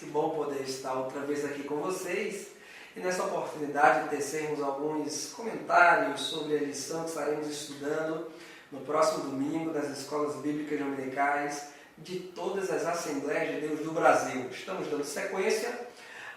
bom poder estar outra vez aqui com vocês e nessa oportunidade tecermos alguns comentários sobre a lição que estaremos estudando no próximo domingo das escolas bíblicas dominicais de todas as Assembleias de Deus do Brasil. Estamos dando sequência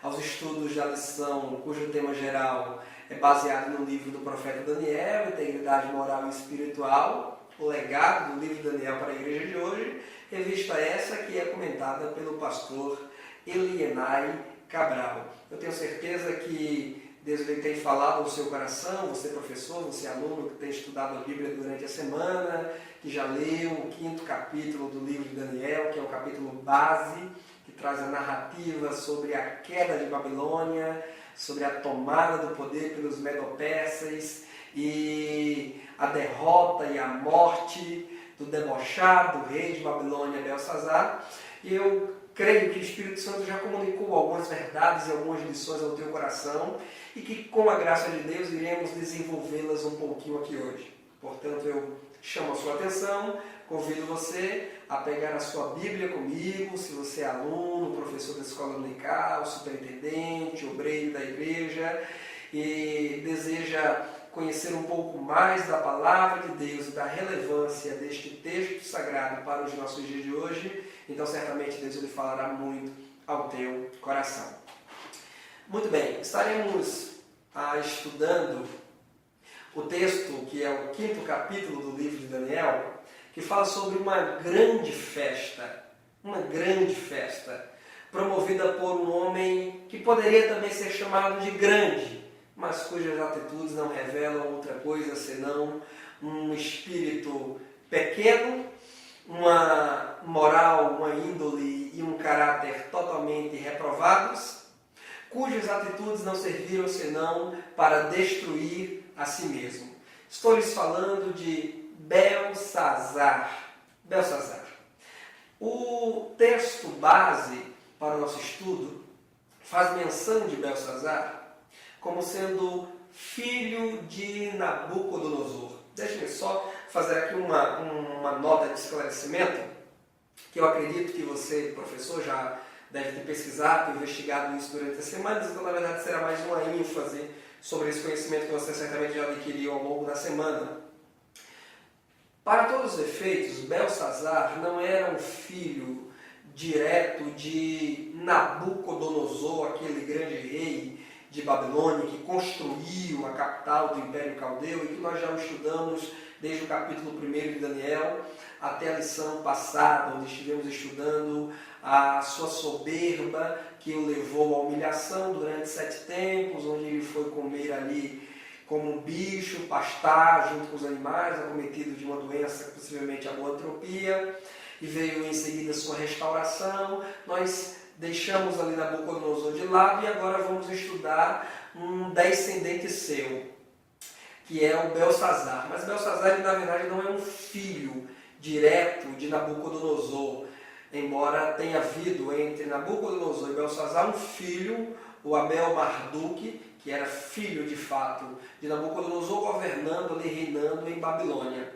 aos estudos da lição cujo tema geral é baseado no livro do profeta Daniel, Integridade Moral e Espiritual, o legado do livro de Daniel para a igreja de hoje, revista essa que é comentada pelo pastor Elienay Cabral. Eu tenho certeza que Deus tem falado ao seu coração, você professor, você aluno que tem estudado a Bíblia durante a semana, que já leu o 5º capítulo do livro de Daniel, que é o capítulo base, que traz a narrativa sobre a queda de Babilônia, sobre a tomada do poder pelos Medo-Persas e a derrota e a morte do debochado rei de Babilônia, Belsazar. E eu creio que o Espírito Santo já comunicou algumas verdades e algumas lições ao teu coração e que, com a graça de Deus, iremos desenvolvê-las um pouquinho aqui hoje. Portanto, eu chamo a sua atenção, convido você a pegar a sua Bíblia comigo, se você é aluno, professor da escola dominical, superintendente, obreiro da igreja e deseja conhecer um pouco mais da palavra de Deus e da relevância deste texto sagrado para os nossos dias de hoje, então certamente Deus lhe falará muito ao teu coração. Muito bem, estaremos estudando o texto que é o 5º capítulo do livro de Daniel, que fala sobre uma grande festa promovida por um homem que poderia também ser chamado de grande, mas cujas atitudes não revelam outra coisa senão um espírito pequeno, uma moral, uma índole e um caráter totalmente reprovados, cujas atitudes não serviram senão para destruir a si mesmo. Estou lhes falando de Belsazar. O texto base para o nosso estudo faz menção de Belsazar como sendo filho de Nabucodonosor. Deixe-me só fazer aqui uma nota de esclarecimento, que eu acredito que você, professor, já deve ter pesquisado, investigado isso durante as semanas, então na verdade será mais uma ênfase sobre esse conhecimento que você certamente já adquiriu ao longo da semana. Para todos os efeitos, Belsazar não era um filho direto de Nabucodonosor, aquele grande rei de Babilônia, que construiu a capital do Império Caldeu e que nós já estudamos desde o capítulo 1 de Daniel até a lição passada, onde estivemos estudando a sua soberba que o levou à humilhação durante 7 tempos, onde ele foi comer ali como um bicho, pastar junto com os animais, acometido de uma doença, possivelmente a boantropia, e veio em seguida a sua restauração. Nós deixamos ali Nabucodonosor de lado e agora vamos estudar um descendente seu, que é o Belsazar. Mas Belsazar, na verdade, não é um filho direto de Nabucodonosor, embora tenha havido entre Nabucodonosor e Belsazar um filho, o Abel-Marduk, que era filho de fato de Nabucodonosor, governando ali, reinando em Babilônia.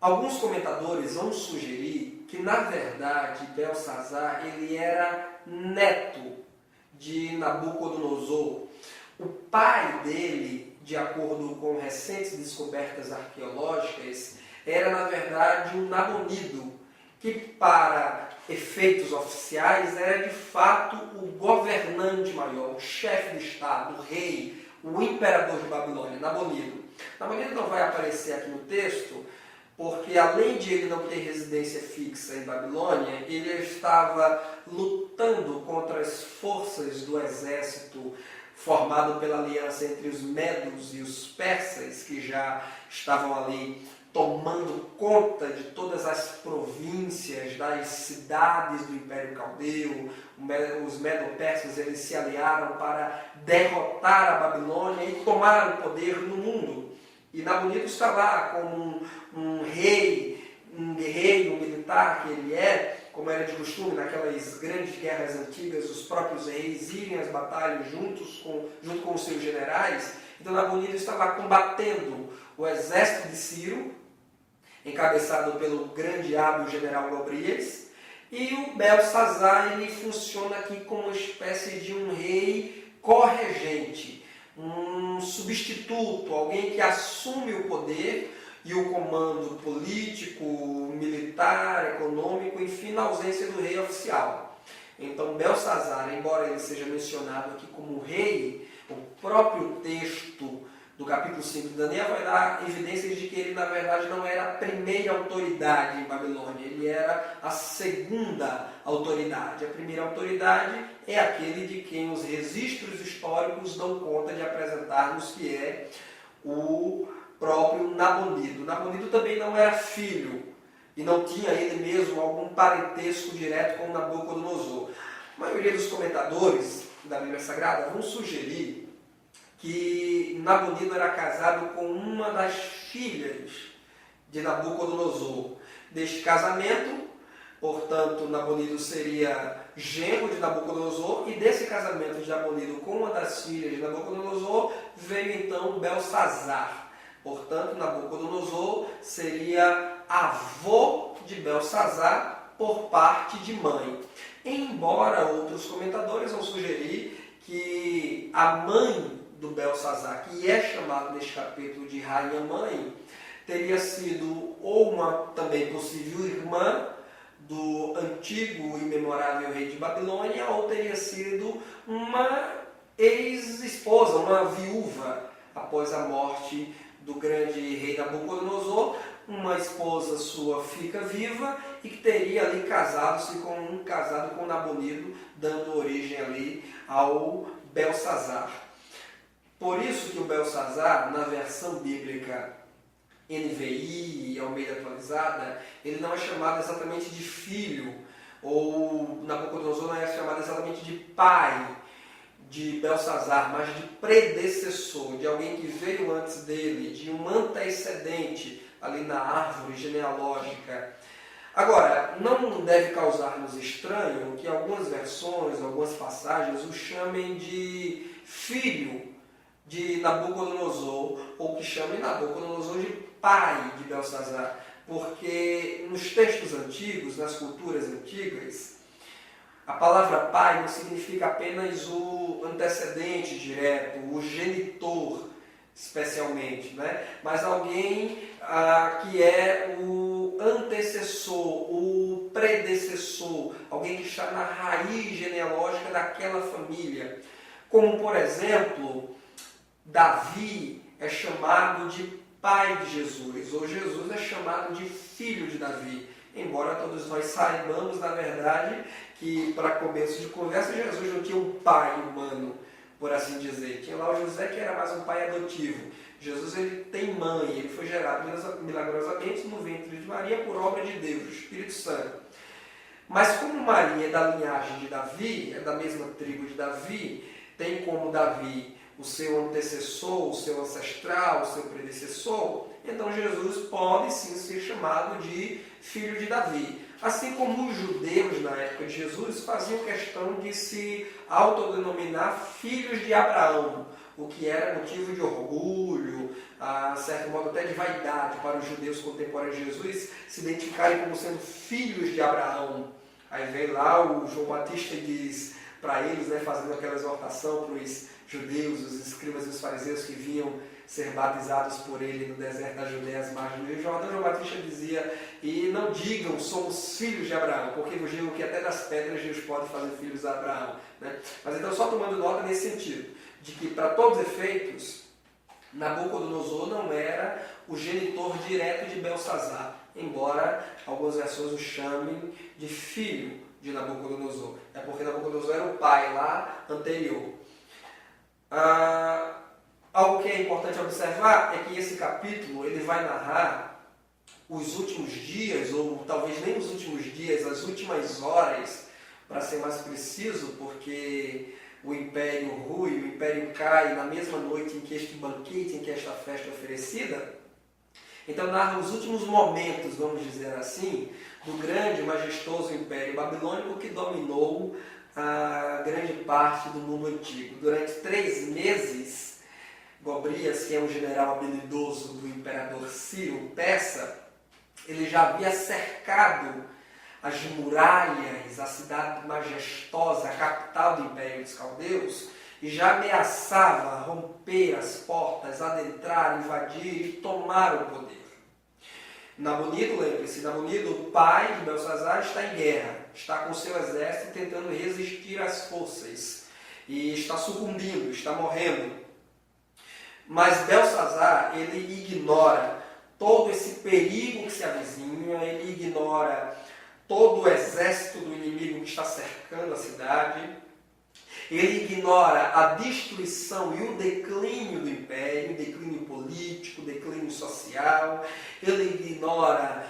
Alguns comentadores vão sugerir que, na verdade, Belsazar ele era neto de Nabucodonosor. O pai dele, de acordo com recentes descobertas arqueológicas, era, na verdade, um Nabonido, que, para efeitos oficiais, era, de fato, o governante maior, o chefe de Estado, o rei, o imperador de Babilônia, Nabonido. Nabonido não vai aparecer aqui no texto, porque além de ele não ter residência fixa em Babilônia, ele estava lutando contra as forças do exército formado pela aliança entre os Medos e os Persas, que já estavam ali tomando conta de todas as províncias, das cidades do Império Caldeu. Os Medo-Persas eles se aliaram para derrotar a Babilônia e tomar o poder no mundo. E Nabonido está lá como um rei, um guerreiro, um militar que ele é, como era de costume naquelas grandes guerras antigas, os próprios reis irem às batalhas junto com os seus generais. Então Nabonido está lá combatendo o exército de Ciro, encabeçado pelo grande hábil general Gobrias, E o Belsazar, ele funciona aqui como uma espécie de um rei corregente, um substituto, alguém que assume o poder e o comando político, militar, econômico, enfim, na ausência do rei oficial. Então, Belsazar, embora ele seja mencionado aqui como rei, o próprio texto do capítulo 5 de Daniel vai dar evidências de que ele, na verdade, não era a primeira autoridade em Babilônia, ele era a segunda autoridade. A primeira autoridade é aquele de quem os registros históricos dão conta de apresentarmos, que é o próprio Nabonido. Nabonido também não era filho e não tinha ele mesmo algum parentesco direto com Nabucodonosor. A maioria dos comentadores da Bíblia Sagrada vão sugerir que Nabonido era casado com uma das filhas de Nabucodonosor. Deste casamento, portanto, Nabonido seria genro de Nabucodonosor, e desse casamento de Nabonido com uma das filhas de Nabucodonosor veio então Belsazar. Portanto, Nabucodonosor seria avô de Belsazar por parte de mãe. Embora outros comentadores vão sugerir que a mãe do Belsazar, que é chamado neste capítulo de rainha mãe, teria sido ou uma também possível irmã do antigo e memorável rei de Babilônia, ou teria sido uma ex-esposa, uma viúva, após a morte do grande rei Nabucodonosor. Uma esposa sua fica viva e que teria ali casado com Nabonido, dando origem ali ao Belsazar. Por isso que o Belsazar, na versão bíblica NVI e Almeida atualizada, ele não é chamado exatamente de filho, ou Nabucodonosor não é chamado exatamente de pai de Belsazar, mas de predecessor, de alguém que veio antes dele, de um antecedente ali na árvore genealógica. Agora, não deve causar-nos estranho que algumas versões, algumas passagens o chamem de filho de Nabucodonosor, ou que chamem Nabucodonosor de pai de Belsazar, porque nos textos antigos, nas culturas antigas, a palavra pai não significa apenas o antecedente direto, o genitor, especialmente, né? Mas alguém que é o antecessor, o predecessor, alguém que está na raiz genealógica daquela família. Como, por exemplo, Davi é chamado de pai de Jesus, ou Jesus é chamado de filho de Davi. Embora todos nós saibamos, na verdade, que para começo de conversa, Jesus não tinha um pai humano, por assim dizer. Tinha lá o José, que era mais um pai adotivo. Jesus, ele tem mãe, ele foi gerado milagrosamente no ventre de Maria por obra de Deus, do Espírito Santo. Mas como Maria é da linhagem de Davi, é da mesma tribo de Davi, tem como Davi o seu antecessor, o seu ancestral, o seu predecessor, então Jesus pode sim ser chamado de filho de Davi. Assim como os judeus na época de Jesus faziam questão de se autodenominar filhos de Abraão, o que era motivo de orgulho, a certo modo até de vaidade para os judeus contemporâneos de Jesus se identificarem como sendo filhos de Abraão. Aí vem lá o João Batista e diz para eles, né, fazendo aquela exortação para os judeus, os escribas e os fariseus que vinham ser batizados por ele no deserto da Judéia, às margens do Rio Jordão. João Batista dizia: e não digam somos filhos de Abraão, porque vos digo que até das pedras Deus pode fazer filhos de Abraão, né? Mas então, só tomando nota nesse sentido, de que para todos os efeitos, Nabucodonosor não era o genitor direto de Belsazar, embora algumas versões o chamem de filho de Nabucodonosor. É porque Nabucodonosor era o pai lá anterior. Algo que é importante observar é que esse capítulo ele vai narrar os últimos dias, ou talvez nem os últimos dias, as últimas horas, para ser mais preciso, porque o império rui, o império cai na mesma noite em que este banquete, em que esta festa é oferecida. Então narra os últimos momentos, vamos dizer assim, do grande e majestoso império babilônico que dominou a grande parte do mundo antigo. Durante 3 meses, Gobrias, que é um general habilidoso do imperador Ciro Persa, ele já havia cercado as muralhas, a cidade majestosa, a capital do Império dos Caldeus, e já ameaçava romper as portas, adentrar, invadir e tomar o poder. Nabonido, lembre-se, Nabonido, o pai de Belsazar, está em guerra, está com seu exército tentando resistir às forças e está sucumbindo, está morrendo. Mas Belsazar, ele ignora todo esse perigo que se avizinha, ele ignora todo o exército do inimigo que está cercando a cidade, ele ignora a destruição e o declínio do império, o declínio político, o declínio social, ele ignora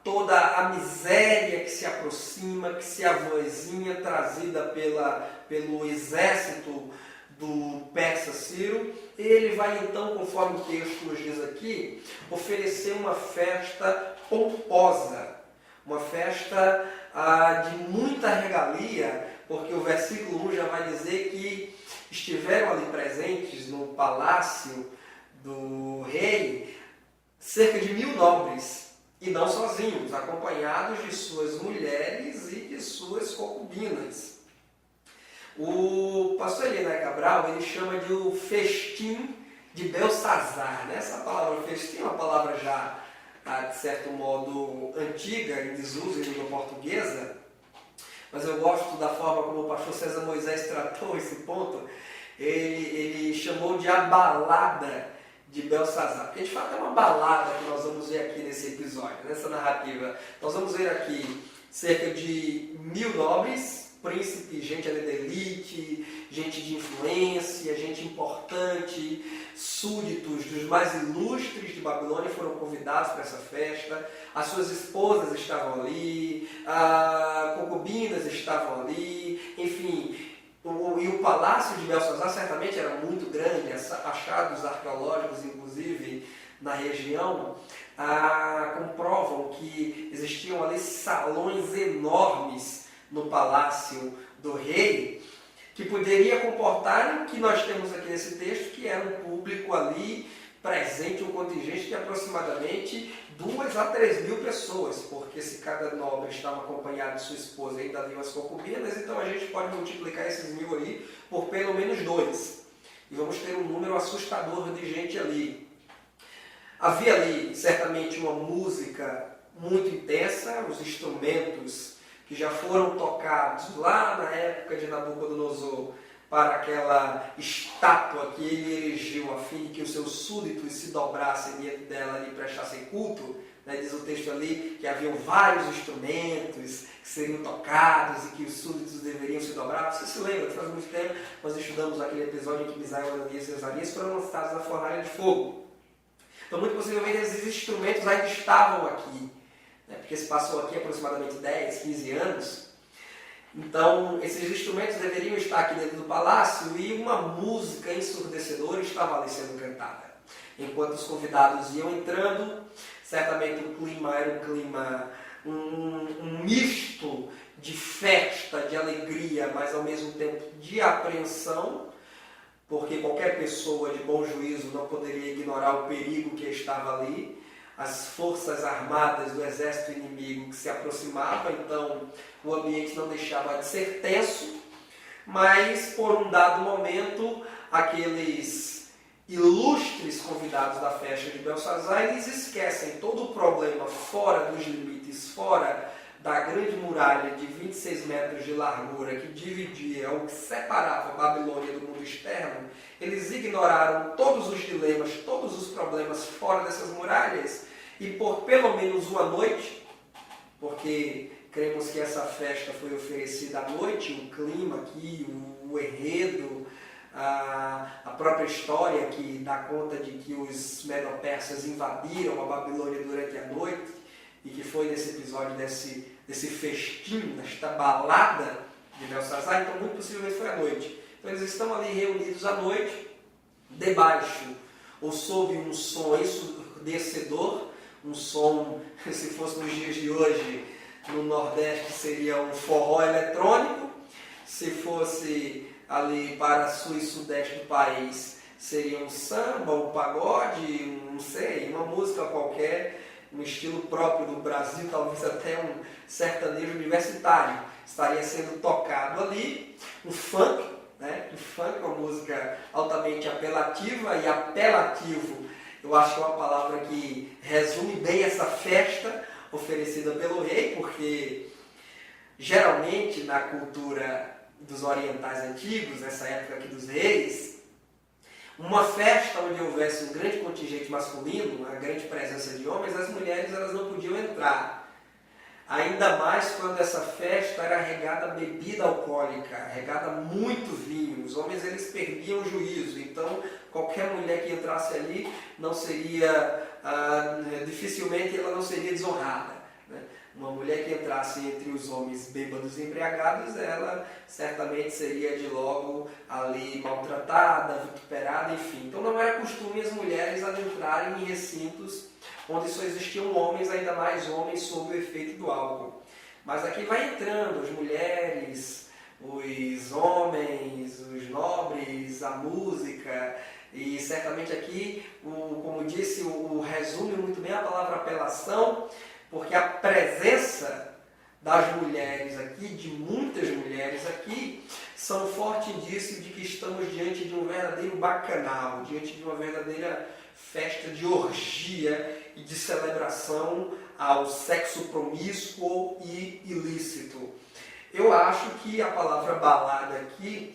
toda a miséria que se aproxima, que se avizinha, trazida pelo exército do persa Ciro. Ele vai então, conforme o texto nos diz aqui, oferecer uma festa pomposa, uma festa de muita regalia, porque o versículo 1 já vai dizer que estiveram ali presentes no palácio do rei cerca de 1000 nobres, e não sozinhos, acompanhados de suas mulheres e de suas concubinas. O pastor Eliana Cabral, ele chama de o festim de Belsazar. Essa palavra festim é uma palavra já, de certo modo, antiga, em desuso em língua portuguesa, mas eu gosto da forma como o pastor César Moisés tratou esse ponto. Ele chamou de a balada de Belsazar. Porque de fato é uma balada que nós vamos ver aqui nesse episódio, nessa narrativa. Nós vamos ver aqui cerca de 1000 nobres, príncipes, gente ali da elite, gente de influência, gente importante, súditos dos mais ilustres de Babilônia foram convidados para essa festa. As suas esposas estavam ali, concubinas estavam ali, enfim. E o palácio de Belsazar certamente era muito grande, achados arqueológicos, inclusive, na região, comprovam que existiam ali salões enormes no palácio do rei, que poderia comportar o que nós temos aqui nesse texto, que era um público ali presente, um contingente de aproximadamente 2 a 3 mil pessoas, porque se cada nobre estava acompanhado de sua esposa e ainda haviam as concubinas, então a gente pode multiplicar esses 1000 aí por pelo menos 2. E vamos ter um número assustador de gente ali. Havia ali certamente uma música muito intensa, os instrumentos que já foram tocados lá na época de Nabucodonosor para aquela estátua que ele erigiu a fim de que os seus súditos se dobrassem diante dela e prestassem culto. Diz o texto ali que haviam vários instrumentos que seriam tocados e que os súditos deveriam se dobrar. Você se lembra, faz muito tempo, nós estudamos aquele episódio em que Misael, Ananias e Azarias foram lançados na fornalha de fogo. Então, muito possivelmente, esses instrumentos ainda estavam aqui, porque se passou aqui aproximadamente 10, 15 anos. Então, esses instrumentos deveriam estar aqui dentro do palácio e uma música ensurdecedora estava ali sendo cantada. Enquanto os convidados iam entrando, certamente o clima era um clima, um misto de festa, de alegria, mas ao mesmo tempo de apreensão, porque qualquer pessoa de bom juízo não poderia ignorar o perigo que estava ali. As forças armadas do exército inimigo que se aproximava, então o ambiente não deixava de ser tenso, mas por um dado momento, aqueles ilustres convidados da festa de Belsazar, eles esquecem todo o problema fora dos limites, fora da grande muralha de 26 metros de largura que dividia ou que separava a Babilônia do mundo externo. Eles ignoraram todos os dilemas, todos os problemas fora dessas muralhas e por pelo menos uma noite, porque cremos que essa festa foi oferecida à noite, o clima aqui, o enredo, a própria história que dá conta de que os medo-persas invadiram a Babilônia durante a noite e que foi nesse episódio desse festim, desta balada de Belsazar, então muito possivelmente foi à noite. Então eles estão ali reunidos à noite, debaixo ou sob um som ensurdecedor, um som, se fosse nos dias de hoje, no Nordeste seria um forró eletrônico, se fosse ali para sul e sudeste do país seria um samba, um pagode, não sei, uma música qualquer, um estilo próprio do Brasil, talvez até um sertanejo universitário. Estaria sendo tocado ali, um funk, né? O funk é uma música altamente apelativa, e apelativo eu acho que é uma palavra que resume bem essa festa oferecida pelo rei, porque geralmente na cultura dos orientais antigos, nessa época aqui dos reis, uma festa onde houvesse um grande contingente masculino, uma grande presença de homens, as mulheres elas não podiam entrar. Ainda mais quando essa festa era regada a bebida alcoólica, regada a muito vinho. Os homens eles perdiam o juízo, então qualquer mulher que entrasse ali não seria, dificilmente ela não seria desonrada, né? Uma mulher que entrasse entre os homens bêbados e embriagados, ela certamente seria de logo ali maltratada, vituperada, enfim. Então não era costume as mulheres adentrarem em recintos onde só existiam homens, ainda mais homens sob o efeito do álcool. Mas aqui vai entrando as mulheres, os homens, os nobres, a música, e certamente aqui, como disse, resume muito bem a palavra apelação, porque a presença das mulheres aqui, de muitas mulheres aqui, são forte indício de que estamos diante de um verdadeiro bacanal, diante de uma verdadeira festa de orgia e de celebração ao sexo promíscuo e ilícito. Eu acho que a palavra balada aqui,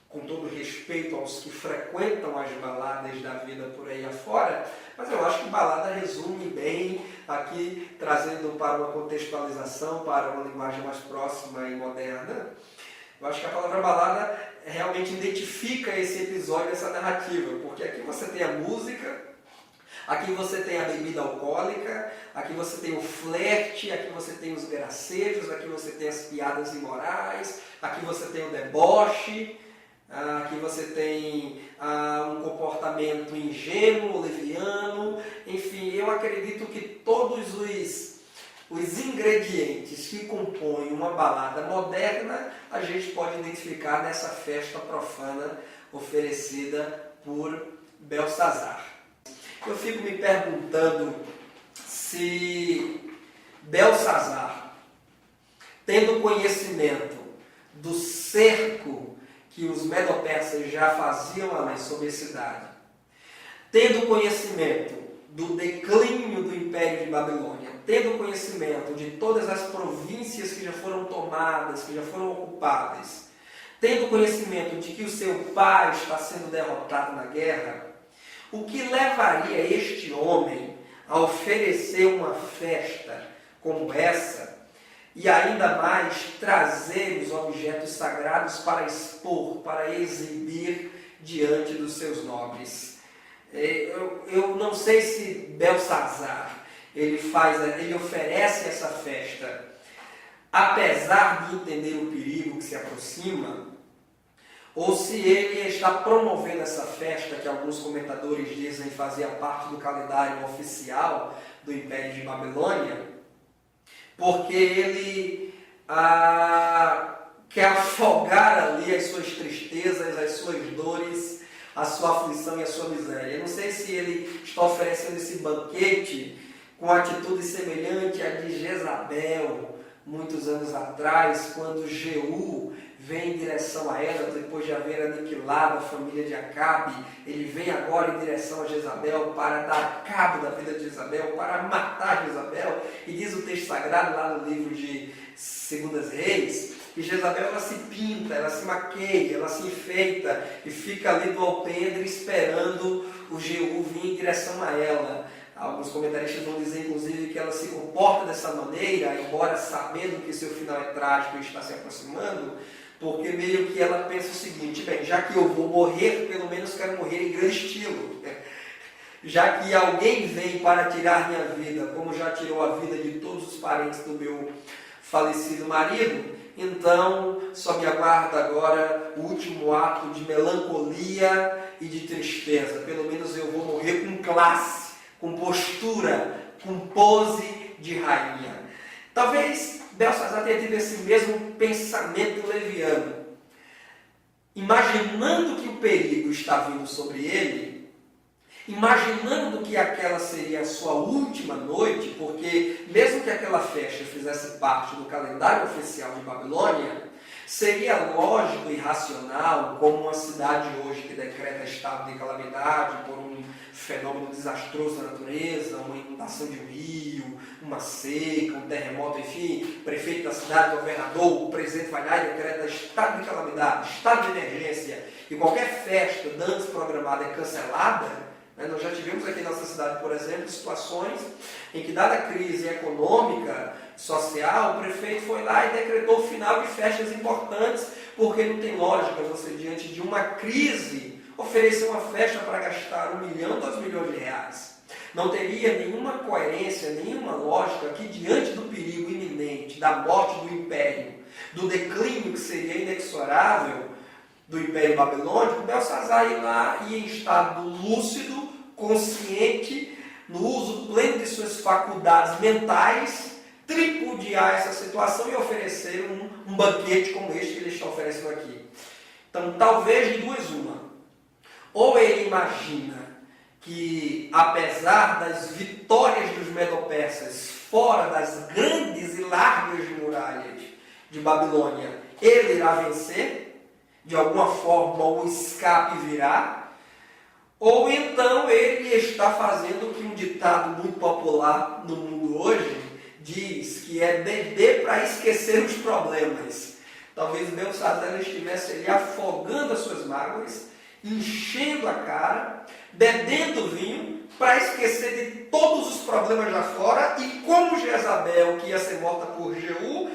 com todo respeito aos que frequentam as baladas da vida por aí afora, mas eu acho que balada resume bem aqui, trazendo para uma contextualização, para uma linguagem mais próxima e moderna. Eu acho que a palavra balada realmente identifica esse episódio, essa narrativa, porque aqui você tem a música, aqui você tem a bebida alcoólica, aqui você tem o flerte, aqui você tem os gracejos, aqui você tem as piadas imorais, aqui você tem o deboche, aqui você tem um comportamento ingênuo, leviano, enfim, eu acredito que todos os ingredientes que compõem uma balada moderna, a gente pode identificar nessa festa profana oferecida por Belsazar. Eu fico me perguntando se Belsazar, tendo conhecimento do cerco que os medo-persas já faziam ali sobre a cidade, tendo conhecimento do declínio do Império de Babilônia, tendo conhecimento de todas as províncias que já foram tomadas, que já foram ocupadas, tendo conhecimento de que o seu pai está sendo derrotado na guerra, o que levaria este homem a oferecer uma festa como essa e ainda mais trazer os objetos sagrados para expor, para exibir diante dos seus nobres? Eu não sei se Belsazar ele oferece essa festa apesar de entender o perigo que se aproxima, ou se ele está promovendo essa festa, que alguns comentadores dizem fazia parte do calendário oficial do Império de Babilônia, porque ele quer afogar ali as suas tristezas, as suas dores, a sua aflição e a sua miséria. Eu não sei se ele está oferecendo esse banquete com atitude semelhante à de Jezabel, muitos anos atrás, quando Jeú vem em direção a ela, depois de haver aniquilado a família de Acabe, ele vem agora em direção a Jezabel para dar cabo da vida de Jezabel, para matar Jezabel, e diz o texto sagrado lá no livro de 2 Reis, que Jezabel ela se pinta, ela se maqueia, ela se enfeita, e fica ali do alpendre esperando o Jeú vir em direção a ela. Alguns comentaristas vão dizer, inclusive, que ela se comporta dessa maneira, embora sabendo que seu final é trágico e está se aproximando, porque meio que ela pensa o seguinte: bem, já que eu vou morrer, pelo menos quero morrer em grande estilo. Já que alguém vem para tirar minha vida, como já tirou a vida de todos os parentes do meu falecido marido, então só me aguarda agora o último ato de melancolia e de tristeza. Pelo menos eu vou morrer com classe, com postura, com pose de rainha. Talvez Belsazar tenha tido esse mesmo pensamento leviano. Imaginando que o perigo está vindo sobre ele, imaginando que aquela seria a sua última noite, porque mesmo que aquela festa fizesse parte do calendário oficial de Babilônia, seria lógico e racional, como uma cidade hoje que decreta estado de calamidade por um fenômeno desastroso da natureza, uma inundação de um rio, uma seca, um terremoto, enfim, prefeito da cidade, governador, o presidente vai lá e decreta estado de calamidade, estado de emergência, e qualquer festa antes programada é cancelada. Nós já tivemos aqui na nossa cidade, por exemplo, situações em que, dada a crise econômica, social, o prefeito foi lá e decretou o final de festas importantes, porque não tem lógica você, diante de uma crise, oferecer uma festa para gastar 1 milhão, 2 milhões de reais. Não teria nenhuma coerência, nenhuma lógica que, diante do perigo iminente, da morte do império, do declínio que seria inexorável do Império Babilônico, Belsazar ia lá e, em estado lúcido, consciente, no uso pleno de suas faculdades mentais, tripudiar essa situação e oferecer um banquete como este que ele está oferecendo aqui. Então, talvez de duas uma. Ou ele imagina que, apesar das vitórias dos medo-persas fora das grandes e largas muralhas de Babilônia, ele irá vencer. De alguma forma o escape virá, ou então ele está fazendo o que um ditado muito popular no mundo hoje diz, que é beber para esquecer os problemas. Talvez Belsazar estivesse ali afogando as suas mágoas, enchendo a cara, bebendo vinho, para esquecer de todos os problemas lá fora, e como Jezabel, que ia ser morta por Jeú,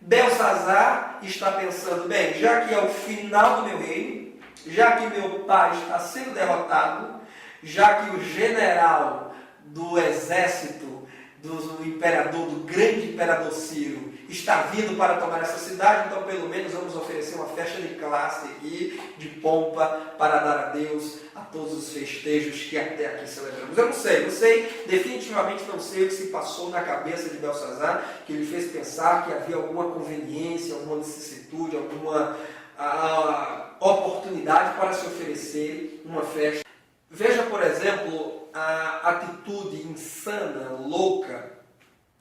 Belsazar está pensando, bem, já que é o final do meu reino, já que meu pai está sendo derrotado, já que o general do exército do imperador, do grande imperador Ciro, está vindo para tomar essa cidade, então pelo menos vamos oferecer uma festa de classe aqui, de pompa, para dar a Deus a todos os festejos que até aqui celebramos. Eu não sei, definitivamente não sei o que se passou na cabeça de Belsazar, que ele fez pensar que havia alguma conveniência, alguma vicissitude, alguma oportunidade para se oferecer uma festa. Veja, por exemplo, a atitude insana, louca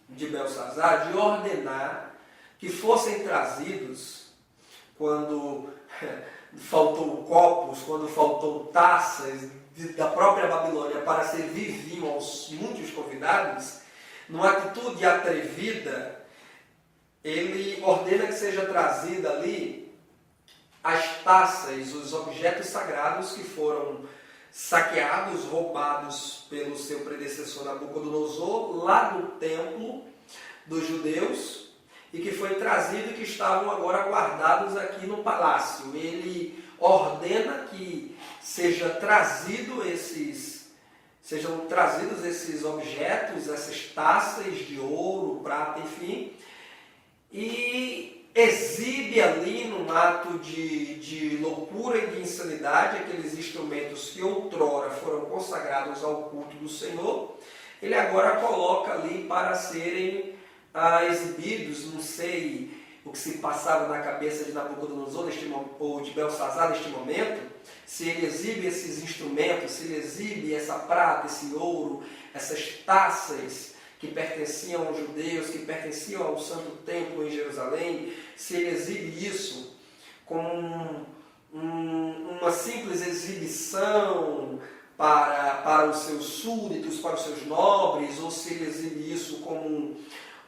de Belsazar de ordenar que fossem trazidos, quando faltou copos, quando faltou taças da própria Babilônia para servir vinho aos muitos convidados, numa atitude atrevida, ele ordena que seja trazida ali as taças, os objetos sagrados que foram saqueados, roubados pelo seu predecessor Nabucodonosor, lá no templo dos judeus, e que foi trazido e que estavam agora guardados aqui no palácio. Ele ordena que sejam trazidos esses objetos, essas taças de ouro, prata, enfim, e exibe ali, num ato de loucura e de insanidade, aqueles instrumentos que outrora foram consagrados ao culto do Senhor. Ele agora coloca ali para serem exibidos. Não sei o que se passava na cabeça de Nabucodonosor ou de Belsazar neste momento, se ele exibe esses instrumentos, se ele exibe essa prata, esse ouro, essas taças que pertenciam aos judeus, que pertenciam ao Santo Templo em Jerusalém, se ele exibe isso como uma simples exibição para os seus súditos, para os seus nobres, ou se ele exibe isso como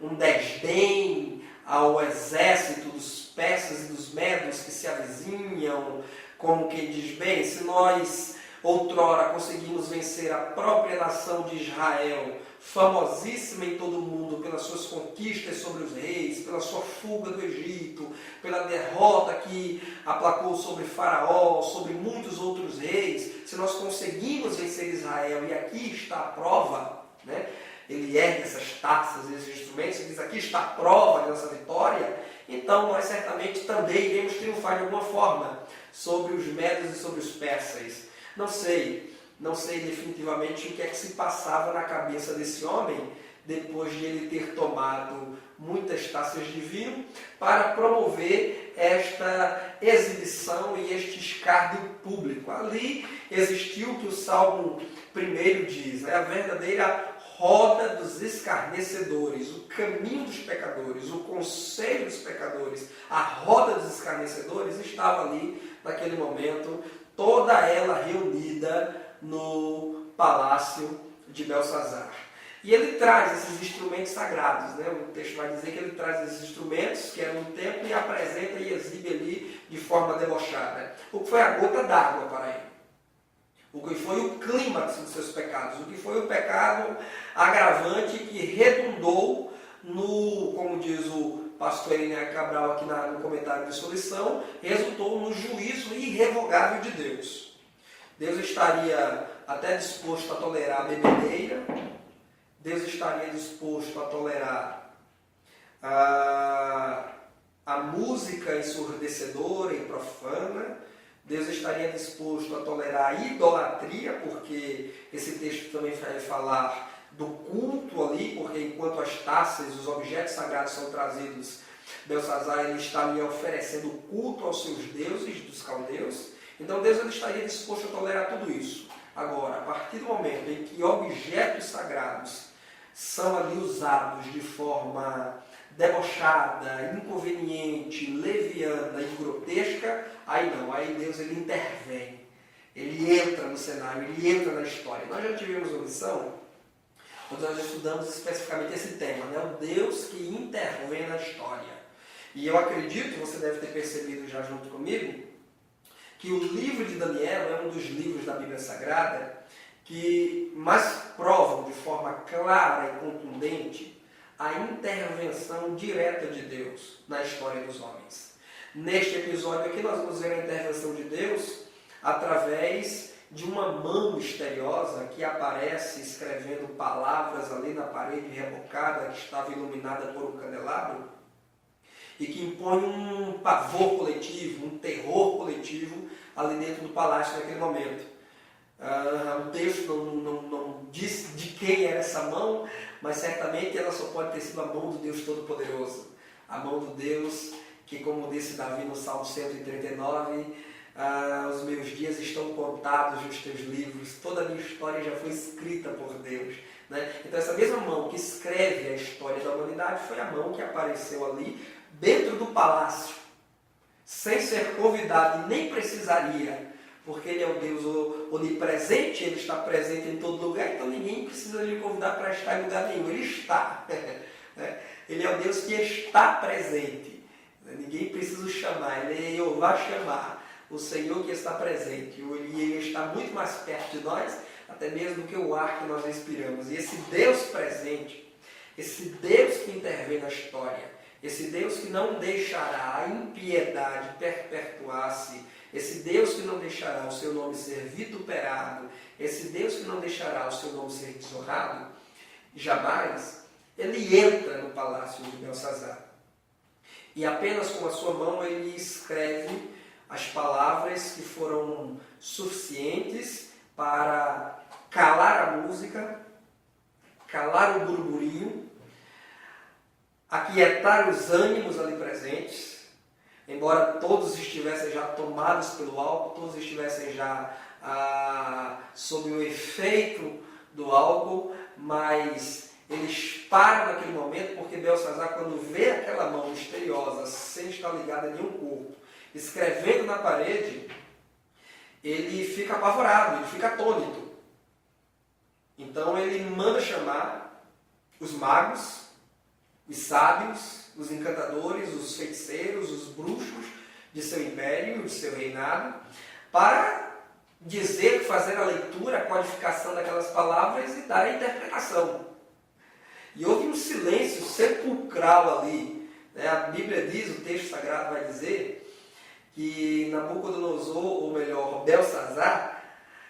um desdém ao exército dos persas e dos medos que se avizinham, como quem diz, bem, se nós outrora conseguimos vencer a própria nação de Israel, famosíssima em todo o mundo pelas suas conquistas sobre os reis, pela sua fuga do Egito, pela derrota que aplacou sobre Faraó, sobre muitos outros reis, se nós conseguimos vencer Israel, e aqui está a prova, né? Ele ergue essas taças, esses instrumentos, e diz, aqui está a prova dessa vitória, então nós certamente também iremos triunfar de alguma forma sobre os medos e sobre os persas. Não sei definitivamente o que é que se passava na cabeça desse homem depois de ele ter tomado muitas taças de vinho para promover esta exibição e este escárnio público. Ali existiu o que o Salmo 1 diz, né? A verdadeira roda dos escarnecedores, o caminho dos pecadores, o conselho dos pecadores, a roda dos escarnecedores estava ali naquele momento, toda ela reunida no palácio de Belsazar. E ele traz esses instrumentos sagrados, né? O texto vai dizer que ele traz esses instrumentos, que eram no templo, e apresenta e exibe ali de forma debochada. O que foi a gota d'água para ele. O que foi o clímax dos seus pecados. O que foi o pecado agravante que redundou no, como diz o pastor Elinha Cabral aqui no comentário de sua lição, resultou no juízo irrevogável de Deus. Deus estaria até disposto a tolerar a bebedeira, Deus estaria disposto a tolerar a música ensurdecedora e profana, Deus estaria disposto a tolerar a idolatria, porque esse texto também vai falar do culto ali, porque enquanto as taças, os objetos sagrados são trazidos, Belsazar ele está ali oferecendo culto aos seus deuses dos caldeus. Então Deus ele estaria disposto a tolerar tudo isso. Agora, a partir do momento em que objetos sagrados são ali usados de forma debochada, inconveniente, leviana e grotesca, aí não, aí Deus ele intervém, ele entra no cenário, ele entra na história. Nós já tivemos uma lição onde nós estudamos especificamente esse tema, né? O Deus que intervém na história. E eu acredito, você deve ter percebido já junto comigo, que o livro de Daniel é um dos livros da Bíblia Sagrada que mais provam de forma clara e contundente a intervenção direta de Deus na história dos homens. Neste episódio aqui nós vamos ver a intervenção de Deus através de uma mão misteriosa que aparece escrevendo palavras ali na parede rebocada que estava iluminada por um candelabro e que impõe um pavor coletivo, um terror coletivo ali dentro do palácio naquele momento. O texto não diz de quem era essa mão, mas certamente ela só pode ter sido a mão do Deus Todo-Poderoso. A mão do Deus que, como disse Davi no Salmo 139, os meus dias estão contados nos teus livros, toda a minha história já foi escrita por Deus. Né? Então essa mesma mão que escreve a história da humanidade foi a mão que apareceu ali dentro do palácio, sem ser convidado e nem precisaria, porque Ele é o Deus onipresente, Ele está presente em todo lugar, então ninguém precisa lhe convidar para estar em lugar nenhum, Ele está. Ele é o Deus que está presente, ninguém precisa o chamar, Ele é Jeová chamar, o Senhor que está presente, e Ele está muito mais perto de nós, até mesmo do que o ar que nós respiramos. E esse Deus presente, esse Deus que intervém na história, esse Deus que não deixará a impiedade perpetuar-se, esse Deus que não deixará o seu nome ser vituperado, esse Deus que não deixará o seu nome ser desonrado, jamais, ele entra no palácio de Belsazar. E apenas com a sua mão ele escreve as palavras que foram suficientes para calar a música, calar o burburinho, aquietar os ânimos ali presentes. Embora todos estivessem já tomados pelo álcool, todos estivessem já sob o efeito do álcool, mas eles param naquele momento porque Belsazar, quando vê aquela mão misteriosa, sem estar ligada a nenhum corpo, escrevendo na parede, ele fica apavorado, ele fica atônito. Então ele manda chamar os magos, os sábios, os encantadores, os feiticeiros, os bruxos de seu império, de seu reinado, para dizer, fazer a leitura, a codificação daquelas palavras e dar a interpretação. E houve um silêncio sepulcral ali. Né? A Bíblia diz, o texto sagrado vai dizer, que Nabucodonosor, ou melhor, Belsazar,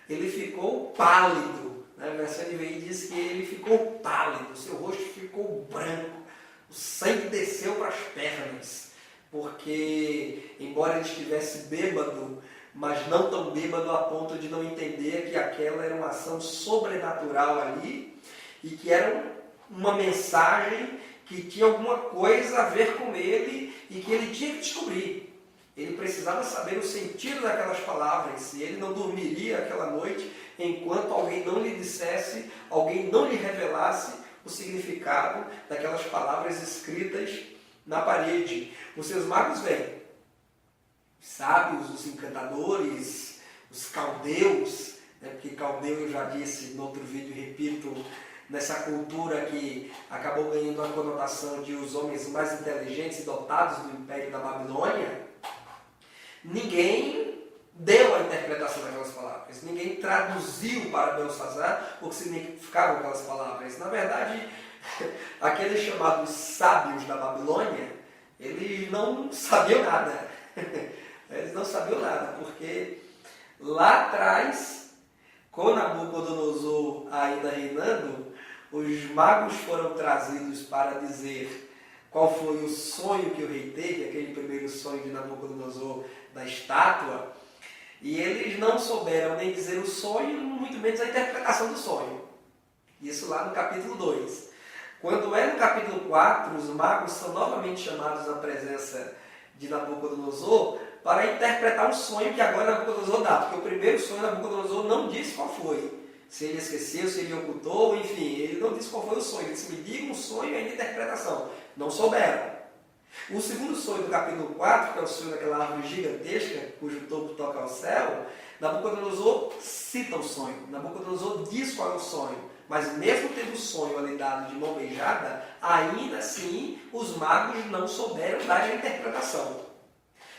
ele ficou pálido. Né? A versão NVI diz que ele ficou pálido, seu rosto ficou branco. O sangue desceu para as pernas, porque, embora ele estivesse bêbado, mas não tão bêbado a ponto de não entender que aquela era uma ação sobrenatural ali, e que era uma mensagem que tinha alguma coisa a ver com ele, e que ele tinha que descobrir. Ele precisava saber o sentido daquelas palavras, e ele não dormiria aquela noite enquanto alguém não lhe dissesse, alguém não lhe revelasse o significado daquelas palavras escritas na parede. Os seus magos vêm, os sábios, os encantadores, os caldeus, né? Porque caldeu, eu já disse no outro vídeo, repito, nessa cultura que acabou ganhando a conotação de os homens mais inteligentes e dotados do Império da Babilônia. Ninguém deu a interpretação daquelas palavras, ninguém traduziu para Belsazar o que significavam aquelas palavras. Na verdade, aqueles chamados sábios da Babilônia, eles não sabiam nada. Eles não sabiam nada, porque lá atrás, com Nabucodonosor ainda reinando, os magos foram trazidos para dizer qual foi o sonho que o rei teve, aquele primeiro sonho de Nabucodonosor da estátua, e eles não souberam nem dizer o sonho, muito menos a interpretação do sonho. Isso lá no capítulo 2. Quando é no capítulo 4, os magos são novamente chamados à presença de Nabucodonosor para interpretar um sonho que agora Nabucodonosor dá, porque o primeiro sonho Nabucodonosor não disse qual foi. Se ele esqueceu, se ele ocultou, enfim, ele não disse qual foi o sonho. Ele disse, me diga um sonho e a interpretação. Não souberam. O segundo sonho do capítulo 4, que é o sonho daquela árvore gigantesca, cujo topo toca ao céu, Nabucodonosor cita o sonho. Nabucodonosor diz qual é o sonho. Mas mesmo tendo o sonho ali dado de mão beijada, ainda assim os magos não souberam dar a interpretação.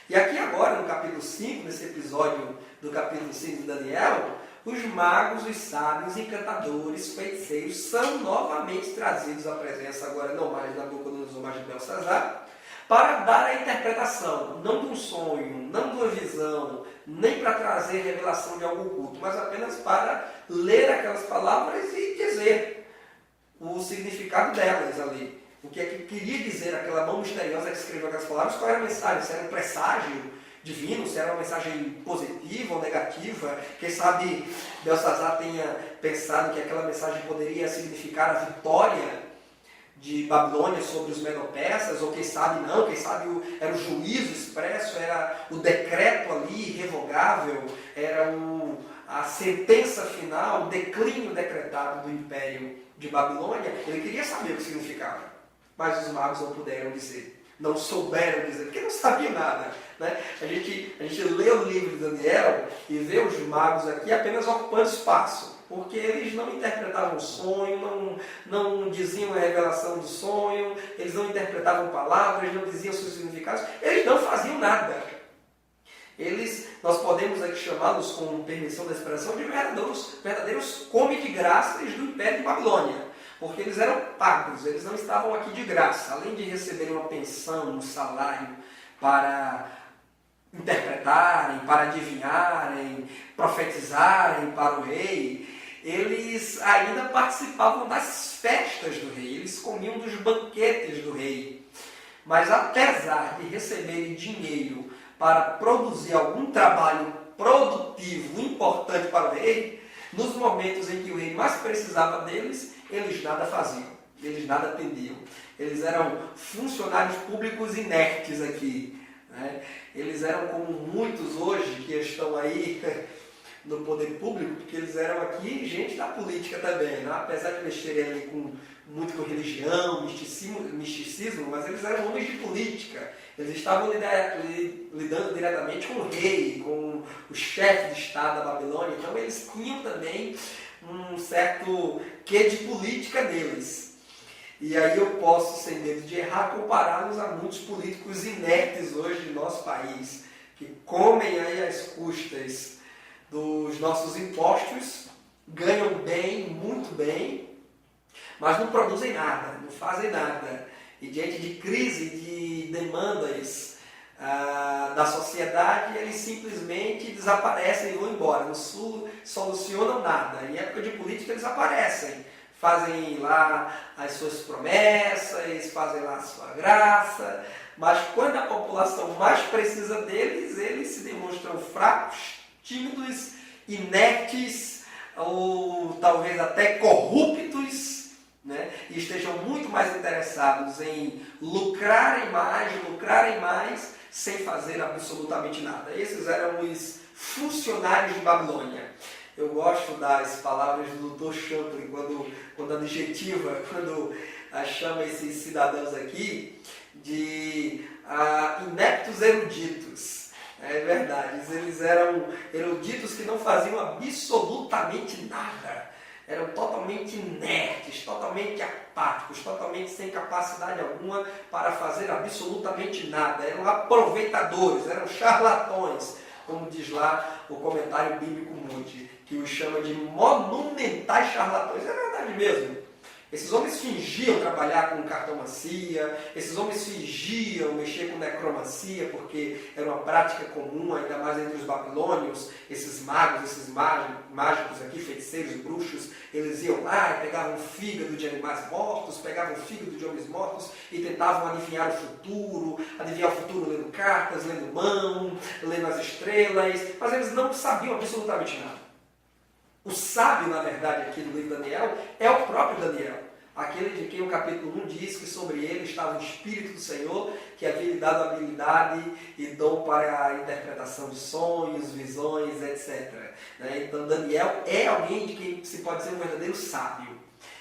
E aqui agora, no capítulo 5, nesse episódio do capítulo 5 de Daniel, os magos, os sábios, encantadores, feiticeiros são novamente trazidos à presença, agora não mais de Nabucodonosor, mas de Belsazar, para dar a interpretação, não de um sonho, não de uma visão, nem para trazer revelação de algo oculto, mas apenas para ler aquelas palavras e dizer o significado delas ali. O que é que queria dizer aquela mão misteriosa que escreveu aquelas palavras, qual era a mensagem, se era um presságio divino, se era uma mensagem positiva ou negativa. Quem sabe Belsazar tenha pensado que aquela mensagem poderia significar a vitória de Babilônia sobre os Medo-Persas, ou quem sabe não, quem sabe era o juízo expresso, era o decreto ali irrevogável, era a sentença final, o declínio decretado do Império de Babilônia. Ele queria saber o que significava, mas os magos não puderam dizer. Não souberam dizer, porque não sabiam nada. Né? A gente lê o livro de Daniel e vê os magos aqui apenas ocupando espaço, porque eles não interpretavam o sonho, não diziam a revelação do sonho, eles não interpretavam palavras, não diziam seus significados, eles não faziam nada. Nós podemos aqui chamá-los, com permissão da expressão, de verdadeiros come de graças do Império de Babilônia. Porque eles eram pagos, eles não estavam aqui de graça. Além de receberem uma pensão, um salário para interpretarem, para adivinharem, profetizarem para o rei, eles ainda participavam das festas do rei, eles comiam dos banquetes do rei. Mas apesar de receberem dinheiro para produzir algum trabalho produtivo, importante para o rei, nos momentos em que o rei mais precisava deles, eles nada faziam, eles nada atendiam. Eles eram funcionários públicos inertes aqui. Né? Eles eram como muitos hoje que estão aí no poder público, porque eles eram aqui gente da política também. Né? Apesar de mexerem ali muito com religião, misticismo, mas eles eram homens de política. Eles estavam lidando diretamente com o rei, com o chefe de Estado da Babilônia. Então eles tinham também um certo quê de política neles. E aí eu posso, sem medo de errar, compará-los a muitos políticos inertes hoje no nosso país, que comem aí às custas dos nossos impostos, ganham bem, muito bem, mas não produzem nada, não fazem nada. E diante de crise, de demandas da sociedade, eles simplesmente desaparecem e vão embora, não solucionam nada. Em época de política eles aparecem, fazem lá as suas promessas, fazem lá a sua graça, mas quando a população mais precisa deles, eles se demonstram fracos, tímidos, inertes, ou talvez até corruptos, né? E estejam muito mais interessados em lucrarem mais, sem fazer absolutamente nada. Esses eram os funcionários de Babilônia. Eu gosto das palavras do Dr. Champlin, quando adjetiva, quando chama esses cidadãos aqui de ineptos eruditos. É verdade, eles eram eruditos que não faziam absolutamente nada. Eram totalmente inertes, totalmente apáticos, totalmente sem capacidade alguma para fazer absolutamente nada. Eram aproveitadores, eram charlatões, como diz lá o comentário bíblico Moody, que os chama de monumentais charlatões. É verdade mesmo. Esses homens fingiam trabalhar com cartomancia, esses homens fingiam mexer com necromancia, porque era uma prática comum, ainda mais entre os babilônios. Esses magos, esses mágicos aqui, feiticeiros, bruxos, eles iam lá e pegavam o fígado de animais mortos, pegavam o fígado de homens mortos e tentavam adivinhar o futuro lendo cartas, lendo mão, lendo as estrelas, mas eles não sabiam absolutamente nada. O sábio, na verdade, aqui do livro de Daniel, é o próprio Daniel. Aquele de quem o capítulo 1 diz que sobre ele estava o Espírito do Senhor, que havia lhe dado habilidade e dom para a interpretação de sonhos, visões, etc. Então Daniel é alguém de quem se pode dizer um verdadeiro sábio.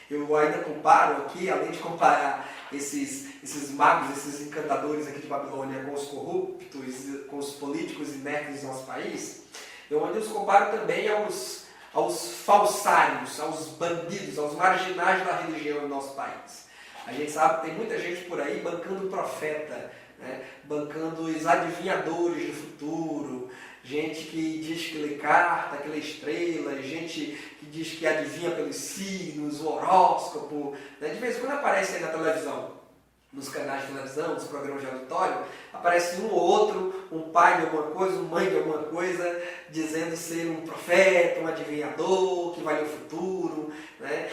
Eu ainda comparo aqui, além de comparar esses magos, esses encantadores aqui de Babilônia com os corruptos, com os políticos inertes do nosso país, eu ainda os comparo também aos falsários, aos bandidos, aos marginais da religião no nosso país. A gente sabe que tem muita gente por aí bancando profeta, bancando os adivinhadores do futuro, gente que diz que lê carta, que lê estrelas, gente que diz que adivinha pelos signos, o horóscopo. De vez em quando aparece aí na televisão, nos canais de televisão, nos programas de auditório, aparece um ou outro, um pai de alguma coisa, uma mãe de alguma coisa, dizendo ser um profeta, um adivinhador, que vai ler o futuro.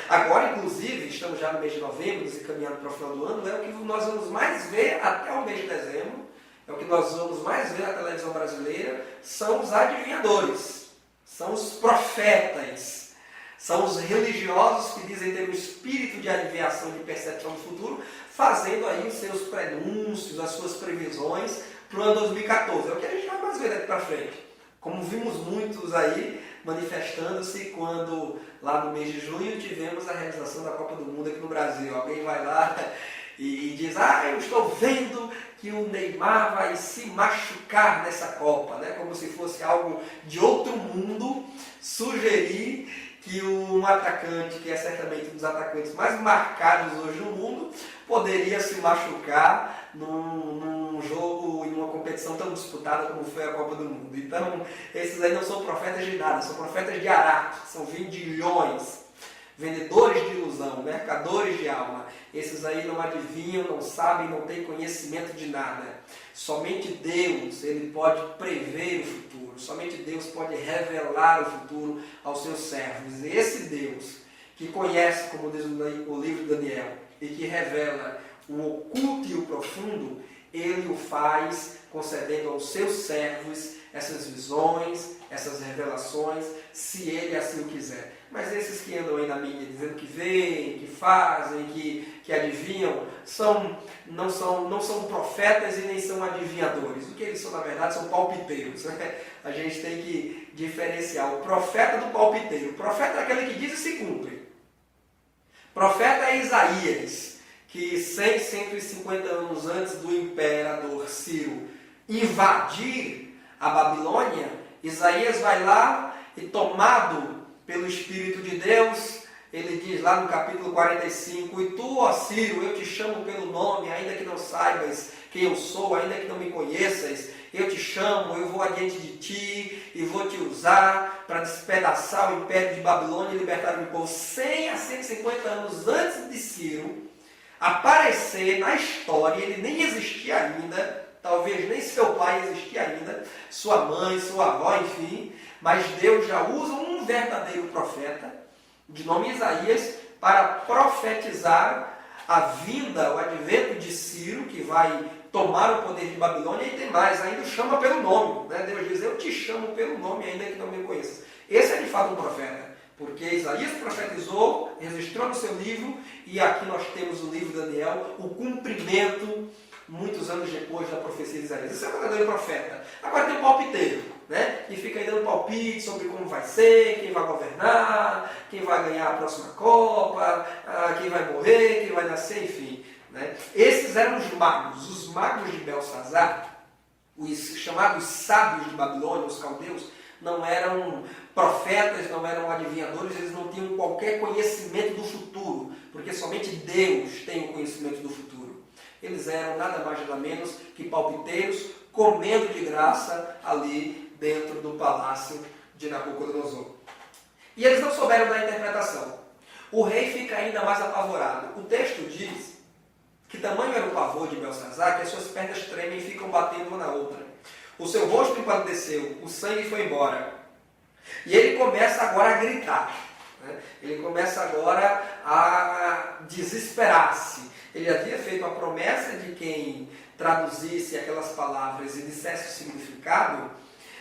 Agora, inclusive, estamos já no mês de novembro, nos encaminhando para o final do ano, é o que nós vamos mais ver até o mês de dezembro, é o que nós vamos mais ver na televisão brasileira, são os adivinhadores, são os profetas. São os religiosos que dizem ter um espírito de adivinhação, de percepção do futuro, fazendo aí os seus prenúncios, as suas previsões para o ano 2014. É o que a gente vai mais ver daqui para frente. Como vimos muitos aí manifestando-se quando, lá no mês de junho, tivemos a realização da Copa do Mundo aqui no Brasil. Alguém vai lá e diz, eu estou vendo que o Neymar vai se machucar nessa Copa, como se fosse algo de outro mundo, sugerir que um atacante, que é certamente um dos atacantes mais marcados hoje no mundo, poderia se machucar num jogo, em uma competição tão disputada como foi a Copa do Mundo. Então, esses aí não são profetas de nada, são profetas de Araque, são vendilhões, vendedores de ilusão, mercadores de alma. Esses aí não adivinham, não sabem, não têm conhecimento de nada. Somente Deus, ele pode prever o futuro. Somente Deus pode revelar o futuro aos seus servos. E esse Deus, que conhece, como diz o livro de Daniel, e que revela o oculto e o profundo, ele o faz concedendo aos seus servos essas visões, essas revelações, se ele assim o quiser. Mas esses que andam aí na mídia dizendo que veem, que fazem, que adivinham, não são profetas e nem são adivinhadores. O que eles são, na verdade, são palpiteiros. A gente tem que diferenciar o profeta do palpiteiro. O profeta é aquele que diz e se cumpre. O profeta é Isaías, que 150 anos antes do imperador Ciro invadir a Babilônia, Isaías vai lá e, tomado pelo Espírito de Deus, ele diz lá no capítulo 45, e tu, ó Ciro, eu te chamo pelo nome, ainda que não saibas quem eu sou, ainda que não me conheças, eu te chamo, eu vou adiante de ti e vou te usar para despedaçar o império de Babilônia e libertar o meu povo. 100 a 150 anos antes de Ciro aparecer na história, ele nem existia ainda, talvez nem seu pai existia ainda, sua mãe, sua avó, enfim, mas Deus já usa um verdadeiro profeta, de nome Isaías, para profetizar a vinda, o advento de Ciro, que vai tomar o poder de Babilônia, e tem mais, ainda o chama pelo nome. Deus diz, eu te chamo pelo nome, ainda que não me conheças. Esse é de fato um profeta, porque Isaías profetizou, registrou no seu livro, e aqui nós temos o livro de Daniel, o cumprimento muitos anos depois da profecia de Isaías. Isso é uma grande profeta. Agora tem um palpiteiro, né? E fica aí dando palpite sobre como vai ser, quem vai governar, quem vai ganhar a próxima Copa, quem vai morrer, quem vai nascer, enfim. Né? Esses eram os magos de Belsazar, os chamados sábios de Babilônia, os caldeus, não eram profetas, não eram adivinhadores, eles não tinham qualquer conhecimento do futuro, porque somente Deus tem o conhecimento do futuro. Eles eram nada mais nada menos que palpiteiros, comendo de graça ali dentro do palácio de Nabucodonosor. E eles não souberam da interpretação. O rei fica ainda mais apavorado. O texto diz que tamanho era o pavor de Belsazar que as suas pernas tremem e ficam batendo uma na outra. O seu rosto empalideceu, o sangue foi embora. E ele começa agora a gritar. Né? Ele começa agora a desesperar-se. Ele havia feito a promessa de quem traduzisse aquelas palavras e dissesse o significado,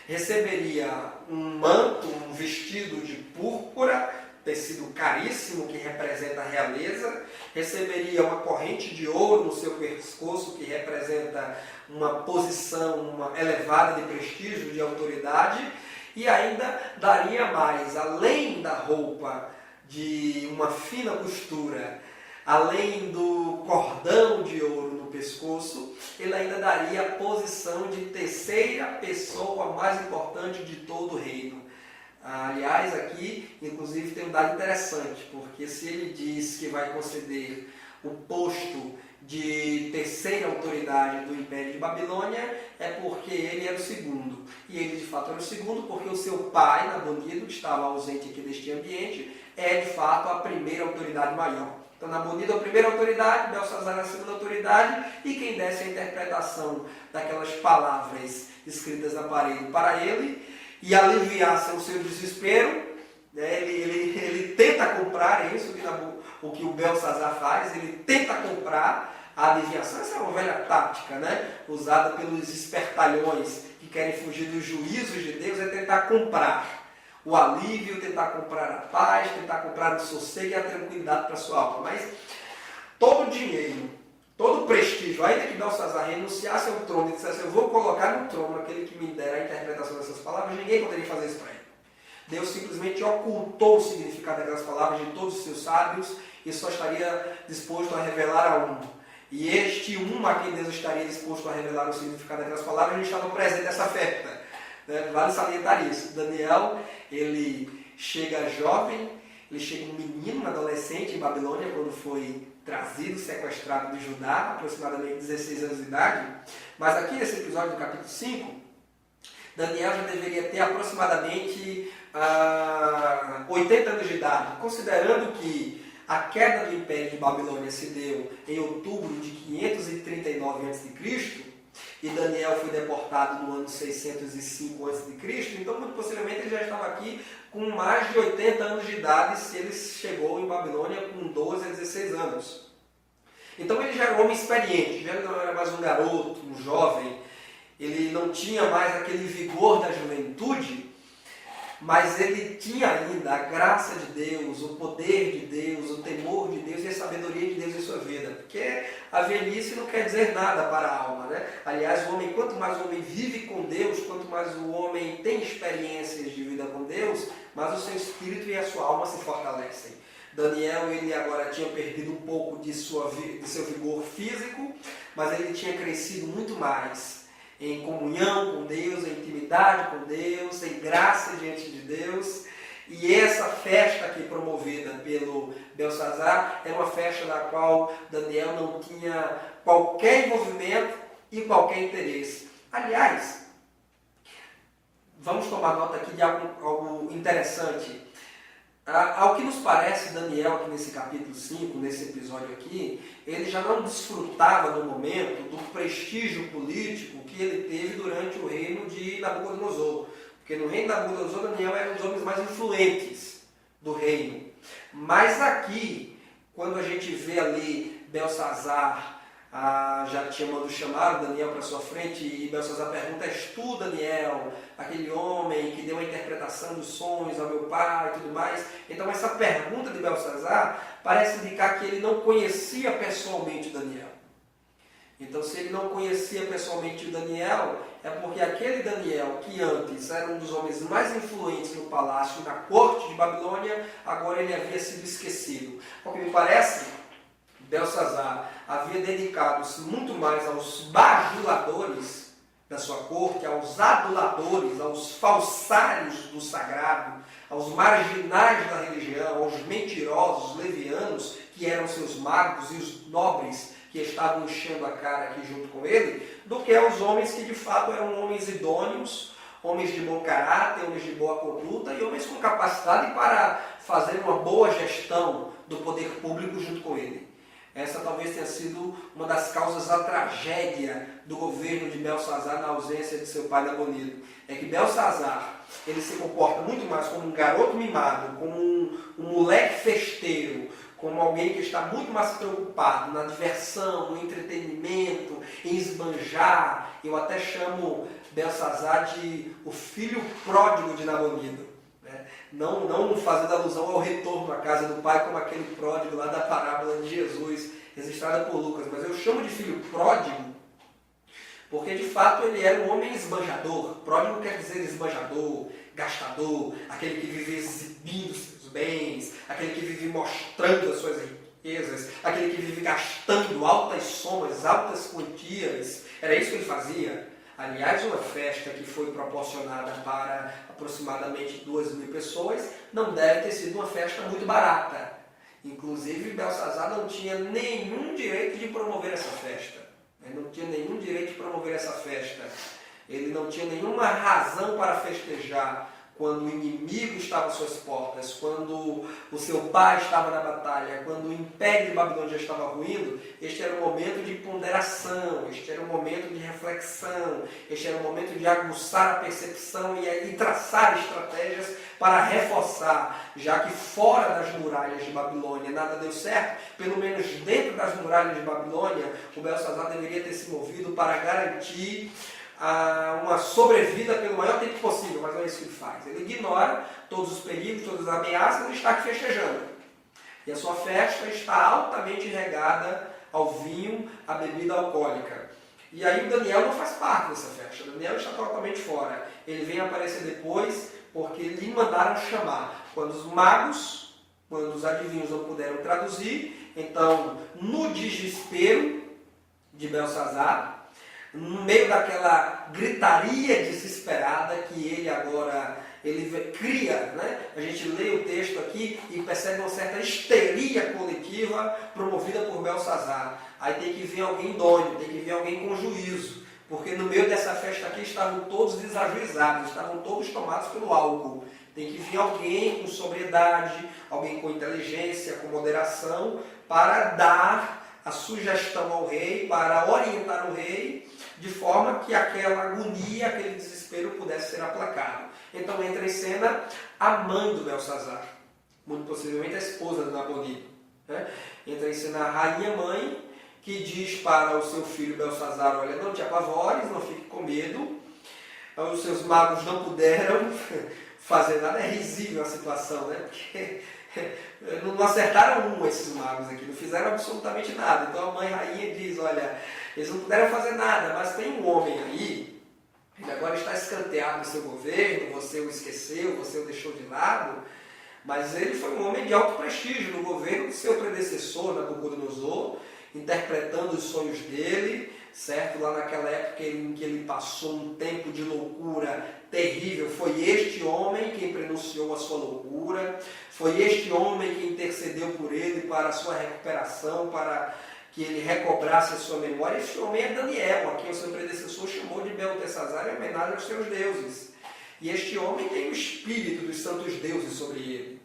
receberia um manto, um vestido de púrpura, tecido caríssimo que representa a realeza, receberia uma corrente de ouro no seu pescoço que representa uma posição elevada de prestígio, de autoridade, e ainda daria mais, além da roupa de uma fina costura, além do cordão de ouro no pescoço, ele ainda daria a posição de terceira pessoa mais importante de todo o reino. Aliás, aqui, inclusive, tem um dado interessante, porque se ele diz que vai conceder o posto de terceira autoridade do Império de Babilônia, é porque ele era o segundo. E ele, de fato, era o segundo porque o seu pai, Nabonido, que estava ausente aqui deste ambiente, é, de fato, a primeira autoridade maior. Então, Nabonido é a primeira autoridade, Belsazar é a segunda autoridade, e quem desse a interpretação daquelas palavras escritas na parede para ele, e aliviasse o seu desespero, né? Ele tenta comprar isso, o que o Belsazar faz, ele tenta comprar a adivinhação. Essa é uma velha tática, né? Usada pelos espertalhões que querem fugir dos juízos de Deus, é tentar comprar o alívio, tentar comprar a paz, tentar comprar o sossego e a tranquilidade para a sua alma. Mas todo o dinheiro, todo o prestígio, ainda que Belsazar renunciasse ao trono e dissesse, eu vou colocar no trono aquele que me dera a interpretação dessas palavras, ninguém poderia fazer isso para ele. Deus simplesmente ocultou o significado daquelas palavras de todos os seus sábios e só estaria disposto a revelar a um. E este um a quem Deus estaria disposto a revelar o significado daquelas palavras, não estava presente nessa festa. Né? Vale salientar isso. Daniel, ele chega jovem, ele chega um menino, um adolescente em Babilônia, quando foi trazido, sequestrado de Judá, aproximadamente 16 anos de idade. Mas aqui nesse episódio do capítulo 5, Daniel já deveria ter aproximadamente 80 anos de idade, considerando que a queda do Império de Babilônia se deu em outubro de 539 a.C., e Daniel foi deportado no ano 605 a.C., então muito possivelmente ele já estava aqui com mais de 80 anos de idade se ele chegou em Babilônia com 12 a 16 anos. Então ele já era um homem experiente, já não era mais um garoto, um jovem, ele não tinha mais aquele vigor da juventude, mas ele tinha ainda a graça de Deus, o poder de Deus, o temor de Deus e a sabedoria de Deus em sua vida. Porque a velhice não quer dizer nada para a alma, né? Aliás, quanto mais o homem vive com Deus, quanto mais o homem tem experiências de vida com Deus, mais o seu espírito e a sua alma se fortalecem. Daniel, ele agora tinha perdido um pouco de seu vigor físico, mas ele tinha crescido muito mais em comunhão com Deus, em intimidade com Deus, em graça diante de Deus. E essa festa aqui promovida pelo Belsazar era uma festa na qual Daniel não tinha qualquer envolvimento e qualquer interesse. Aliás, vamos tomar nota aqui de algo interessante. Ao que nos parece, Daniel, aqui nesse capítulo 5, nesse episódio aqui, ele já não desfrutava no momento do prestígio político que ele teve durante o reino de Nabucodonosor. Porque no reino de Nabucodonosor, Daniel era um dos homens mais influentes do reino. Mas aqui, quando a gente vê ali Belsazar, já tinha mandado chamar Daniel para sua frente, e Belsazar pergunta, és tu, Daniel, aquele homem que deu a interpretação dos sonhos ao meu pai e tudo mais. Então essa pergunta de Belsazar parece indicar que ele não conhecia pessoalmente Daniel. Então, se ele não conhecia pessoalmente o Daniel, é porque aquele Daniel, que antes era um dos homens mais influentes no palácio, na corte de Babilônia, agora ele havia sido esquecido. Ao que me parece, Belsazar havia dedicado-se muito mais aos bajuladores da sua corte, aos aduladores, aos falsários do sagrado, aos marginais da religião, aos mentirosos, levianos, que eram seus magos, e os nobres que estavam enchendo a cara aqui junto com ele, do que aos homens que de fato eram homens idôneos, homens de bom caráter, homens de boa conduta e homens com capacidade para fazer uma boa gestão do poder público junto com ele. Essa talvez tenha sido uma das causas da tragédia do governo de Belsazar na ausência de seu pai Nabonido. É que Belsazar, ele se comporta muito mais como um garoto mimado, como um moleque festeiro, como alguém que está muito mais preocupado na diversão, no entretenimento, em esbanjar. Eu até chamo Belsazar de o filho pródigo de Nabonido. Não fazendo alusão ao retorno à casa do pai, como aquele pródigo lá da parábola de Jesus, registrada por Lucas. Mas eu chamo de filho pródigo porque de fato ele era um homem esbanjador. Pródigo quer dizer esbanjador, gastador, aquele que vive exibindo seus bens, aquele que vive mostrando as suas riquezas, aquele que vive gastando altas somas, altas quantias. Era isso que ele fazia. Aliás, uma festa que foi proporcionada para aproximadamente 2.000 pessoas não deve ter sido uma festa muito barata. Inclusive, Belsazar não tinha nenhum direito de promover essa festa. Ele não tinha nenhum direito de promover essa festa. Ele não tinha nenhuma razão para festejar quando o inimigo estava às suas portas, quando o seu pai estava na batalha, quando o império de Babilônia já estava ruindo. Este era um momento de ponderação, este era um momento de reflexão, este era um momento de aguçar a percepção e traçar estratégias para reforçar, já que fora das muralhas de Babilônia nada deu certo, pelo menos dentro das muralhas de Babilônia, o Belsazar deveria ter se movido para garantir uma sobrevida pelo maior tempo possível, mas não é isso que ele faz. Ele ignora todos os perigos, todas as ameaças e está aqui festejando. E a sua festa está altamente regada ao vinho, à bebida alcoólica. E aí o Daniel não faz parte dessa festa. O Daniel está totalmente fora. Ele vem aparecer depois porque lhe mandaram chamar. Quando os adivinhos não puderam traduzir, então, no desespero de Belsazar, no meio daquela gritaria desesperada que ele cria, né? A gente lê o texto aqui e percebe uma certa histeria coletiva promovida por Belsazar. Aí tem que vir alguém idôneo, tem que vir alguém com juízo, porque no meio dessa festa aqui estavam todos desajuizados, estavam todos tomados pelo álcool. Tem que vir alguém com sobriedade, alguém com inteligência, com moderação, para dar a sugestão ao rei, para orientar o rei, de forma que aquela agonia, aquele desespero pudesse ser aplacado. Então entra em cena a mãe do Belsazar, muito possivelmente a esposa do Nabonido. Né? Entra em cena a rainha-mãe, que diz para o seu filho Belsazar: olha, não te apavores, não fique com medo. Os seus magos não puderam fazer nada. É risível a situação, né? Porque não acertaram esses magos aqui, não fizeram absolutamente nada. Então a mãe rainha diz: olha, eles não puderam fazer nada, mas tem um homem aí, ele agora está escanteado no seu governo, você o esqueceu, você o deixou de lado, mas ele foi um homem de alto prestígio no governo do seu predecessor, Nabucodonosor, interpretando os sonhos dele, certo? Lá naquela época em que ele passou um tempo de loucura terrível, foi este homem quem prenunciou a sua loucura, foi este homem que intercedeu por ele para a sua recuperação, para que ele recobrasse a sua memória. Este homem é Daniel, a quem o seu predecessor chamou de Beltesazar em homenagem aos seus deuses. E este homem tem o espírito dos santos deuses sobre ele.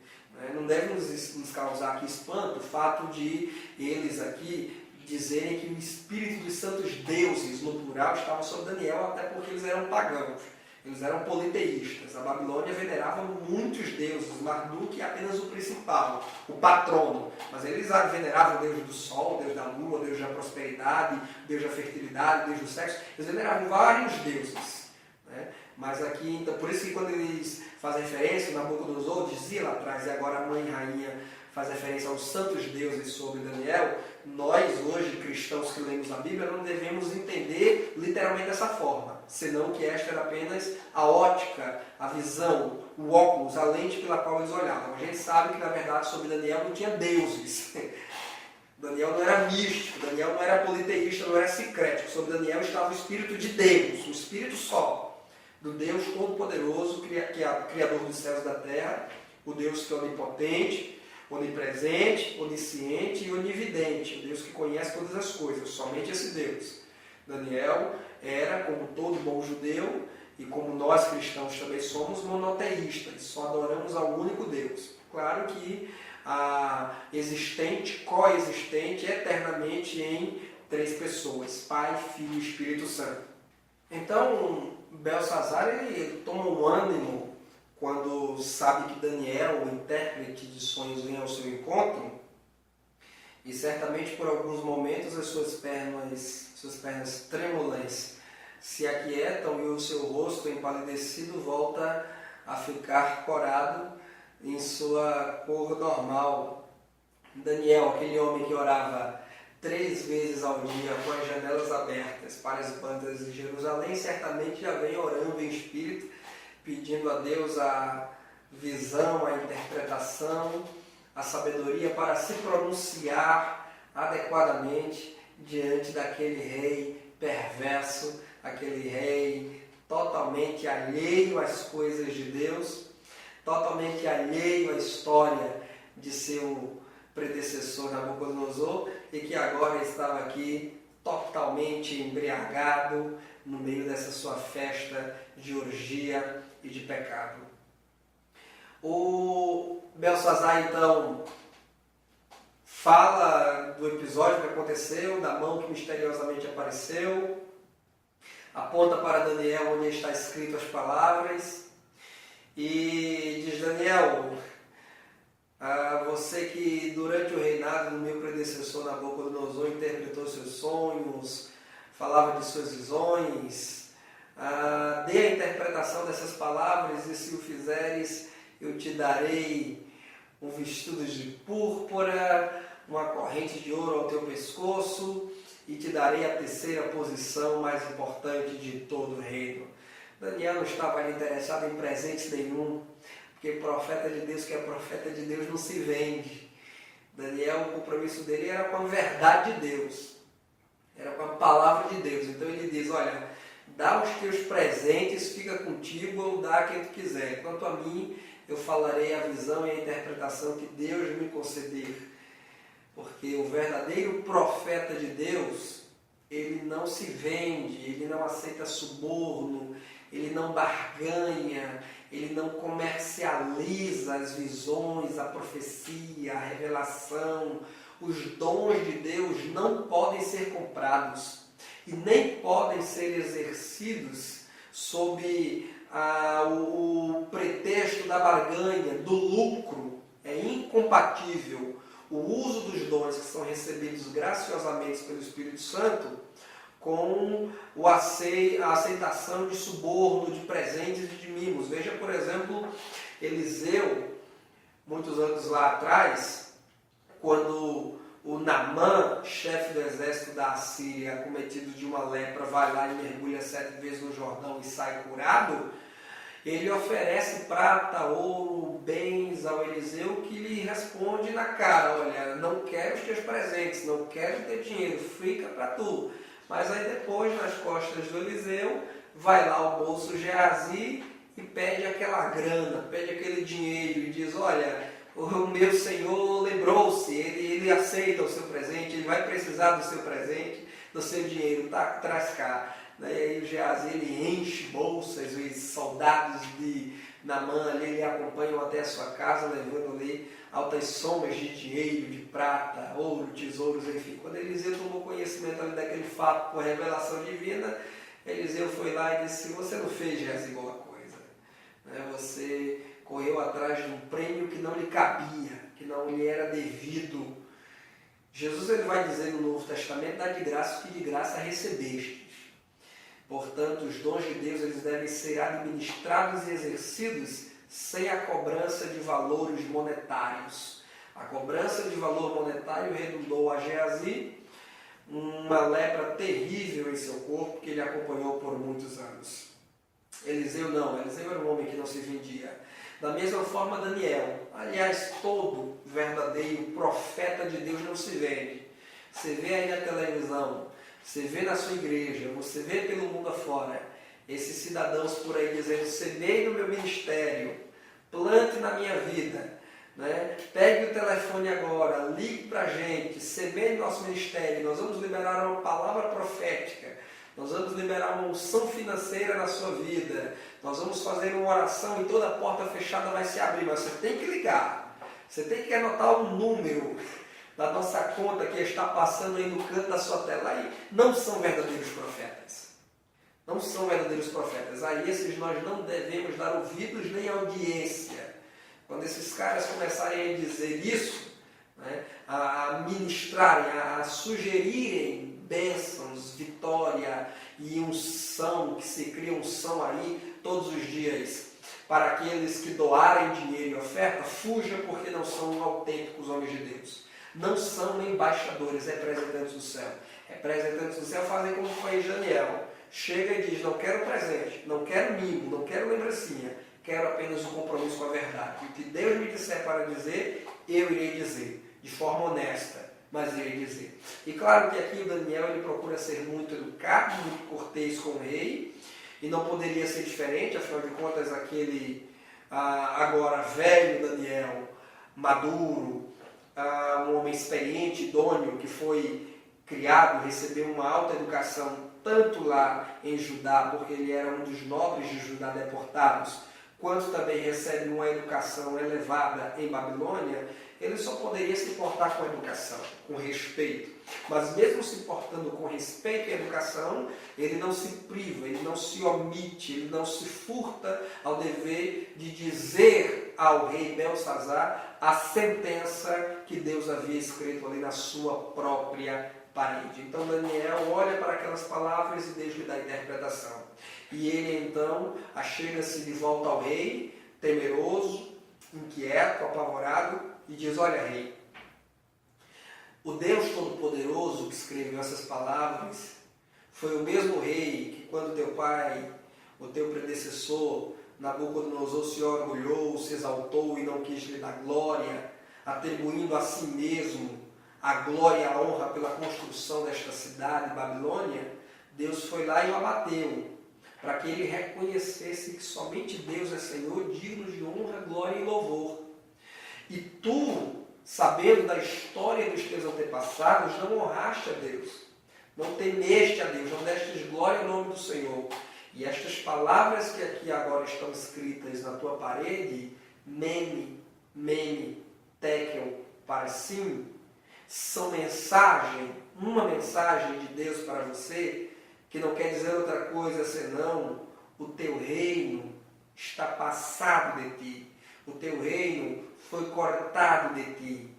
Não deve nos causar aqui espanto o fato de eles aqui dizerem que o espírito dos santos deuses, no plural, estava sobre Daniel, até porque eles eram pagãos, eles eram politeístas. A Babilônia venerava muitos deuses, Marduk é apenas o principal, o patrono, mas eles veneravam o deus do sol, o deus da lua, o deus da prosperidade, o deus da fertilidade, o deus do sexo. Eles veneravam vários deuses, né? Mas aqui, então, por isso que quando eles fazem referência, Nabucodonosor dizia lá atrás, e agora a mãe rainha faz referência aos santos deuses sobre Daniel, nós hoje, cristãos que lemos a Bíblia, não devemos entender literalmente dessa forma, senão que esta era apenas a ótica, a visão, o óculos, a lente pela qual eles olhavam. A gente sabe que, na verdade, sobre Daniel não tinha deuses. Daniel não era místico, Daniel não era politeísta, não era sincrético. Sobre Daniel estava o Espírito de Deus, o Espírito só, do Deus Todo-Poderoso, Criador dos céus e da terra, o Deus que é onipotente, onipresente, onisciente e onividente, o Deus que conhece todas as coisas, somente esse Deus. Daniel era, como todo bom judeu, e como nós cristãos também somos, monoteístas, só adoramos ao único Deus. Claro que existente, coexistente eternamente em três pessoas, Pai, Filho e Espírito Santo. Então, Belsazar ele toma um ânimo quando sabe que Daniel, o intérprete de sonhos, vem ao seu encontro, e certamente por alguns momentos as suas pernas trêmulas se aquietam e o seu rosto empalidecido volta a ficar corado em sua cor normal. Daniel, aquele homem que orava 3 vezes ao dia com as janelas abertas para as bandas de Jerusalém, certamente já vem orando em espírito, pedindo a Deus a visão, a interpretação, a sabedoria para se pronunciar adequadamente diante daquele rei perverso, aquele rei totalmente alheio às coisas de Deus, totalmente alheio à história de seu predecessor Nabucodonosor e que agora estava aqui totalmente embriagado no meio dessa sua festa de orgia e de pecado. O Belsazar então fala do episódio que aconteceu, da mão que misteriosamente apareceu, aponta para Daniel onde está escrito as palavras e diz: Daniel, você que durante o reinado do meu predecessor Nabucodonosor interpretou seus sonhos, falava de suas visões, dê a interpretação dessas palavras e se o fizeres eu te darei um vestido de púrpura, uma corrente de ouro ao teu pescoço e te darei a terceira posição mais importante de todo o reino. Daniel não estava ali interessado em presentes nenhum, porque profeta de Deus que é profeta de Deus não se vende. Daniel, o compromisso dele era com a verdade de Deus, era com a palavra de Deus. Então ele diz: olha, dá os teus presentes, fica contigo ou dá a quem tu quiser. Quanto a mim, eu falarei a visão e a interpretação que Deus me conceder. Porque o verdadeiro profeta de Deus, ele não se vende, ele não aceita suborno, ele não barganha, ele não comercializa as visões, a profecia, a revelação. Os dons de Deus não podem ser comprados e nem podem ser exercidos sob o pretexto da barganha, do lucro. É incompatível o uso dos dons que são recebidos graciosamente pelo Espírito Santo com a aceitação de suborno, de presentes e de mimos. Veja, por exemplo, Eliseu, muitos anos lá atrás, quando o Naamã, chefe do exército da Assíria, acometido de uma lepra, vai lá e mergulha 7 vezes no Jordão e sai curado, ele oferece prata, ouro, bens ao Eliseu, que lhe responde na cara: olha, não quero os teus presentes, não quero o teu dinheiro, fica para tu. Mas aí depois, nas costas do Eliseu, vai lá o bolso Geazi e pede aquela grana, pede aquele dinheiro e diz: olha, o meu senhor lembrou-se, ele aceita o seu presente, ele vai precisar do seu presente, do seu dinheiro, tá, traz cá. E aí o Geazi ele enche bolsas, os soldados de Naamã ali ele acompanham até a sua casa, levando ali altas somas de dinheiro, de prata, ouro, tesouros, enfim. Quando Eliseu tomou conhecimento ali daquele fato por revelação divina, Eliseu foi lá e disse: você não fez, Geazi, boa coisa. Você correu atrás de um prêmio que não lhe cabia, que não lhe era devido. Jesus ele vai dizer no Novo Testamento: dá de graça o que de graça recebeste. Portanto, os dons de Deus eles devem ser administrados e exercidos sem a cobrança de valores monetários. A cobrança de valor monetário redundou a Geazi uma lepra terrível em seu corpo que ele acompanhou por muitos anos. Eliseu não, Eliseu era um homem que não se vendia. Da mesma forma Daniel, aliás, todo verdadeiro profeta de Deus não se vende. Você vê aí na televisão, você vê na sua igreja, você vê pelo mundo afora, esses cidadãos por aí dizendo, semeie no meu ministério, plante na minha vida, né? Pegue o telefone agora, ligue para a gente, semeie no nosso ministério, nós vamos liberar uma palavra profética, nós vamos liberar uma unção financeira na sua vida, nós vamos fazer uma oração e toda a porta fechada vai se abrir, mas você tem que ligar, você tem que anotar um número da nossa conta que está passando aí no canto da sua tela. Aí não são verdadeiros profetas. Não são verdadeiros profetas. A esses nós não devemos dar ouvidos nem audiência. Quando esses caras começarem a dizer isso, né, a ministrarem, a sugerirem bênçãos, vitória e unção, que se cria unção aí todos os dias, para aqueles que doarem dinheiro e oferta, fuja porque não são autênticos homens de Deus. Não são embaixadores, representantes do céu. Representantes do céu fazem como foi Daniel. Chega e diz, não quero presente, não quero mimo, não quero lembrancinha, quero apenas um compromisso com a verdade. O que Deus me disser para dizer, eu irei dizer, de forma honesta, mas irei dizer. E claro que aqui o Daniel ele procura ser muito educado, muito cortês com o rei, e não poderia ser diferente, afinal de contas aquele agora velho Daniel, maduro, um homem experiente, idôneo, que foi criado, recebeu uma alta educação, tanto lá em Judá, porque ele era um dos nobres de Judá deportados, quanto também recebe uma educação elevada em Babilônia, ele só poderia se portar com educação, com respeito. Mas mesmo se portando com respeito e educação, ele não se priva, ele não se omite, ele não se furta ao dever de dizer ao rei Belsazar a sentença que Deus havia escrito ali na sua própria parede. Então Daniel olha para aquelas palavras e Deus lhe dá a interpretação. E ele então achega-se de volta ao rei, temeroso, inquieto, apavorado, e diz, olha rei, o Deus Todo-Poderoso que escreveu essas palavras foi o mesmo rei que quando teu pai, o teu predecessor, Nabucodonosor se orgulhou, se exaltou e não quis lhe dar glória, atribuindo a si mesmo a glória e a honra pela construção desta cidade, Babilônia, Deus foi lá e o abateu, para que ele reconhecesse que somente Deus é Senhor, digno de honra, glória e louvor. E tu, sabendo da história dos teus antepassados, não honraste a Deus, não temeste a Deus, não destes glória ao nome do Senhor. E estas palavras que aqui agora estão escritas na tua parede, mene, tekel, parsim, são uma mensagem de Deus para você, que não quer dizer outra coisa senão o teu reino está passado de ti, o teu reino foi cortado de ti.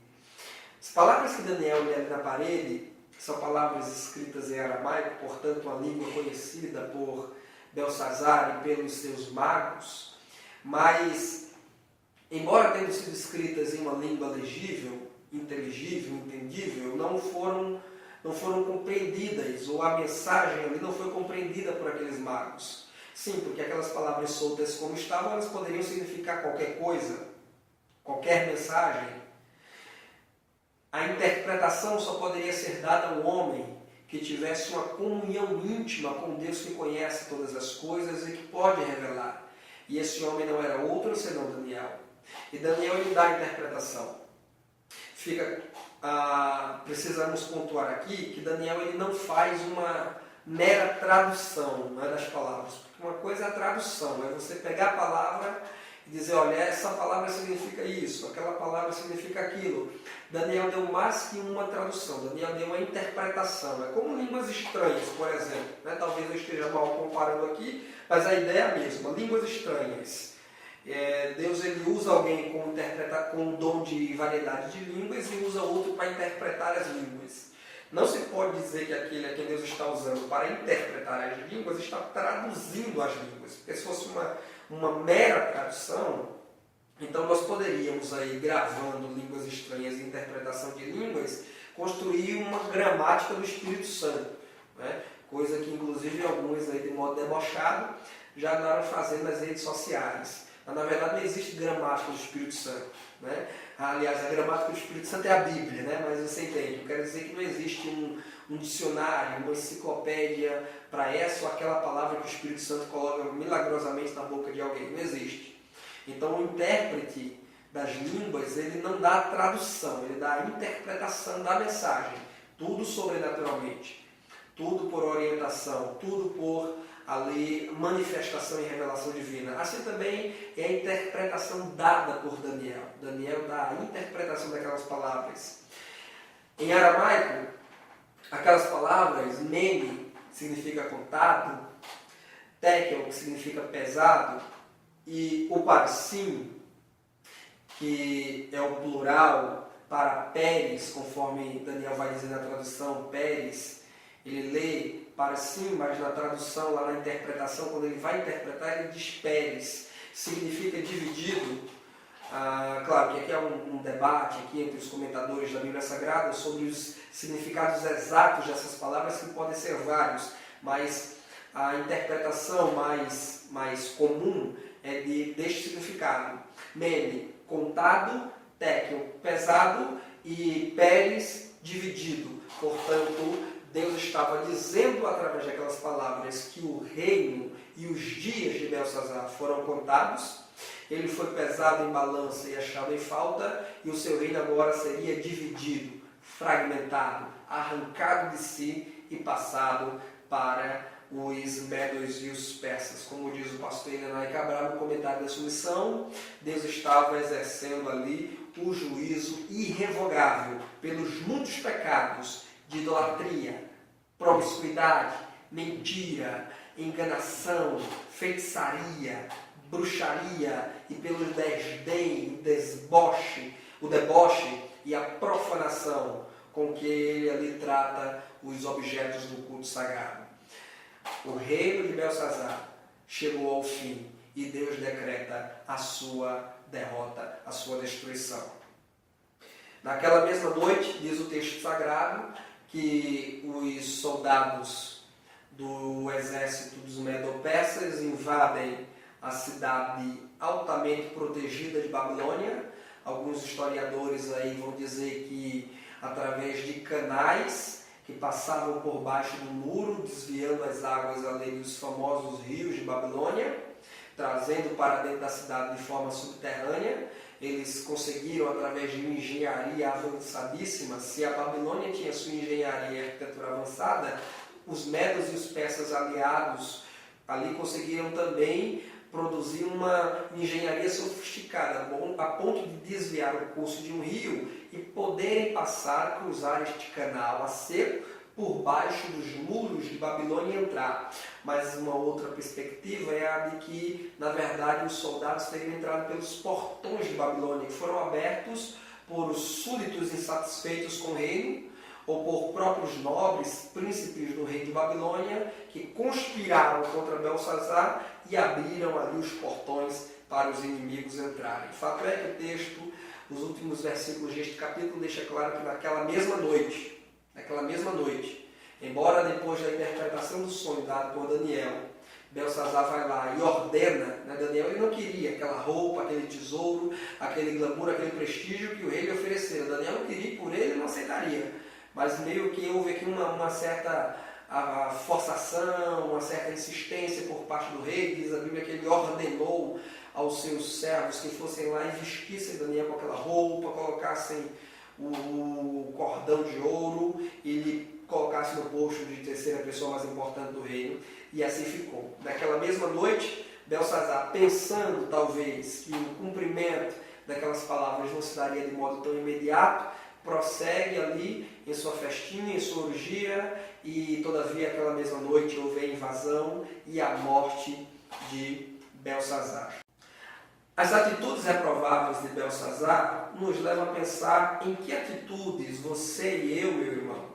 As palavras que Daniel lê na parede são palavras escritas em aramaico, portanto uma língua conhecida por Belsazar e pelos seus magos, mas, embora tendo sido escritas em uma língua legível, inteligível, entendível, não foram compreendidas, ou a mensagem ali não foi compreendida por aqueles magos. Sim, porque aquelas palavras soltas como estavam, elas poderiam significar qualquer coisa, qualquer mensagem. A interpretação só poderia ser dada ao homem que tivesse uma comunhão íntima com Deus que conhece todas as coisas e que pode revelar. E esse homem não era outro senão Daniel. E Daniel lhe dá a interpretação. Precisamos pontuar aqui que Daniel ele não faz uma mera tradução, não é, das palavras. Porque uma coisa é a tradução, é você pegar a palavra e dizer, olha, essa palavra significa isso, aquela palavra significa aquilo. Daniel deu mais que uma tradução, Daniel deu uma interpretação. É como línguas estranhas, por exemplo. Né? Talvez eu esteja mal comparando aqui, mas a ideia é a mesma, línguas estranhas. Deus ele usa alguém com um dom de variedade de línguas e usa outro para interpretar as línguas. Não se pode dizer que aquele a quem Deus está usando para interpretar as línguas está traduzindo as línguas. Porque se fosse uma mera tradução, Então nós poderíamos aí, gravando línguas estranhas e interpretação de línguas, construir uma gramática do Espírito Santo, né? Coisa que inclusive alguns aí de modo debochado já andaram fazendo nas redes sociais. Mas na verdade não existe gramática do Espírito Santo, né? Aliás, a gramática do Espírito Santo é a Bíblia, né? Mas você entende, eu quero dizer que não existe um dicionário, uma enciclopédia para essa ou aquela palavra que o Espírito Santo coloca milagrosamente na boca de alguém, não existe. Então o intérprete das línguas, ele não dá a tradução, ele dá a interpretação da mensagem, tudo sobrenaturalmente, tudo por orientação, tudo por ali manifestação e revelação divina. Assim também é a interpretação dada por Daniel. Daniel dá a interpretação daquelas palavras. Em aramaico, aquelas palavras, mene, significa contado, tekel, que significa pesado, e o parsim, que é o plural para Pérez, conforme Daniel vai dizer na tradução, Pérez, ele lê parsim, mas na tradução, lá na interpretação, quando ele vai interpretar, ele diz Pérez, significa dividido. Claro que aqui há um debate aqui entre os comentadores da Bíblia Sagrada sobre os significados exatos dessas palavras, que podem ser vários, mas a interpretação mais comum é deste significado. Mene, contado, tekel, pesado, e Pérez, dividido. Portanto, Deus estava dizendo através daquelas palavras que o reino e os dias de Belsazar foram contados, ele foi pesado em balança e achado em falta, e o seu reino agora seria dividido, fragmentado, arrancado de si e passado para os medos e os persas. Como diz o pastor Elenay Cabral no comentário da sua missão, Deus estava exercendo ali o juízo irrevogável pelos muitos pecados de idolatria, promiscuidade, mentira, enganação, feitiçaria, bruxaria, e pelo desdém, o deboche e a profanação com que ele ali trata os objetos do culto sagrado. O reino de Belsazar chegou ao fim e Deus decreta a sua derrota, a sua destruição. Naquela mesma noite, diz o texto sagrado, que os soldados do exército dos Medo-Persas invadem a cidade altamente protegida de Babilônia. Alguns historiadores aí vão dizer que através de canais que passavam por baixo do muro, desviando as águas além dos famosos rios de Babilônia, trazendo para dentro da cidade de forma subterrânea. Eles conseguiram, através de uma engenharia avançadíssima. Se a Babilônia tinha sua engenharia e arquitetura avançada, os medos e os persas aliados ali conseguiram também produzir uma engenharia sofisticada, a ponto de desviar o curso de um rio e poderem passar, cruzar este canal a seco por baixo dos muros de Babilônia e entrar. Mas uma outra perspectiva é a de que, na verdade, os soldados teriam entrado pelos portões de Babilônia, que foram abertos por súditos insatisfeitos com o reino, ou por próprios nobres, príncipes do reino de Babilônia, que conspiraram contra Belsazar e abriram ali os portões para os inimigos entrarem. O fato é que o texto, os últimos versículos deste capítulo, deixa claro que naquela mesma noite, embora depois da interpretação do sonho dado por Daniel, Belsazar vai lá e ordena, né? Daniel ele não queria aquela roupa, aquele tesouro, aquele glamour, aquele prestígio que o rei lhe oferecera. Daniel não queria e por ele não aceitaria. Mas meio que houve aqui uma certa forçação, uma certa insistência por parte do rei. Diz a Bíblia que ele ordenou aos seus servos que fossem lá e vestissem Daniel com aquela roupa, colocassem o cordão de ouro e lhe colocassem no posto de terceira pessoa mais importante do reino. E assim ficou. Naquela mesma noite, Belsazar, pensando talvez que o cumprimento daquelas palavras não se daria de modo tão imediato, prossegue ali em sua festinha, em sua orgia, e todavia aquela mesma noite houve a invasão e a morte de Belsazar. As atitudes reprováveis de Belsazar nos levam a pensar em que atitudes você e eu, meu irmão,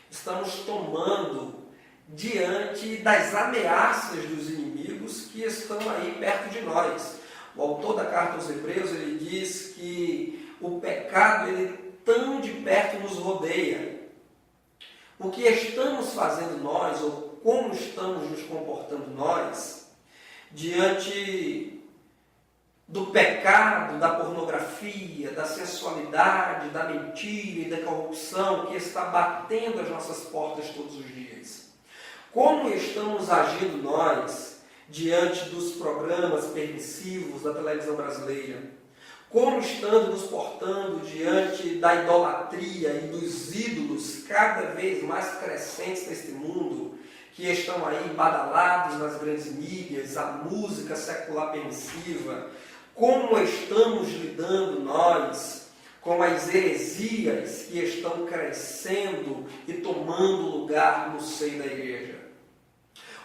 estamos tomando diante das ameaças dos inimigos que estão aí perto de nós. O autor da carta aos Hebreus, ele diz que o pecado, ele tão de perto nos rodeia. O que estamos fazendo nós, ou como estamos nos comportando nós, diante do pecado, da pornografia, da sensualidade, da mentira e da corrupção que está batendo as nossas portas todos os dias. Como estamos agindo nós diante dos programas permissivos da televisão brasileira? Como estamos nos portando diante da idolatria e dos ídolos cada vez mais crescentes neste mundo, que estão aí badalados nas grandes mídias, a música secular permissiva? Como estamos lidando nós com as heresias que estão crescendo e tomando lugar no seio da igreja?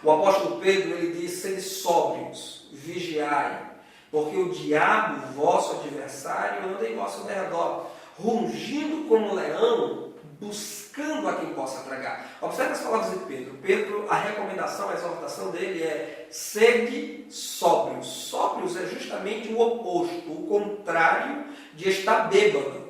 O apóstolo Pedro, ele diz: sede sóbrios, vigiai, porque o diabo, vosso adversário, anda em vosso derredor, rugindo como leão, buscando a quem possa tragar. Observe as palavras de Pedro. Pedro, a recomendação, a exortação dele é: sede sóbrios. Sóbrios é justamente o oposto, o contrário de estar bêbado.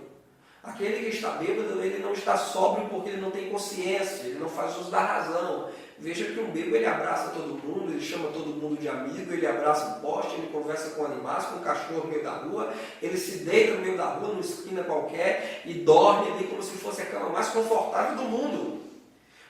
Aquele que está bêbado, ele não está sóbrio porque ele não tem consciência, ele não faz uso da razão. Veja que um bêbado, ele abraça todo mundo, ele chama todo mundo de amigo, ele abraça um poste, ele conversa com animais, com um cachorro no meio da rua, ele se deita no meio da rua, numa esquina qualquer, e dorme ali como se fosse a cama mais confortável do mundo.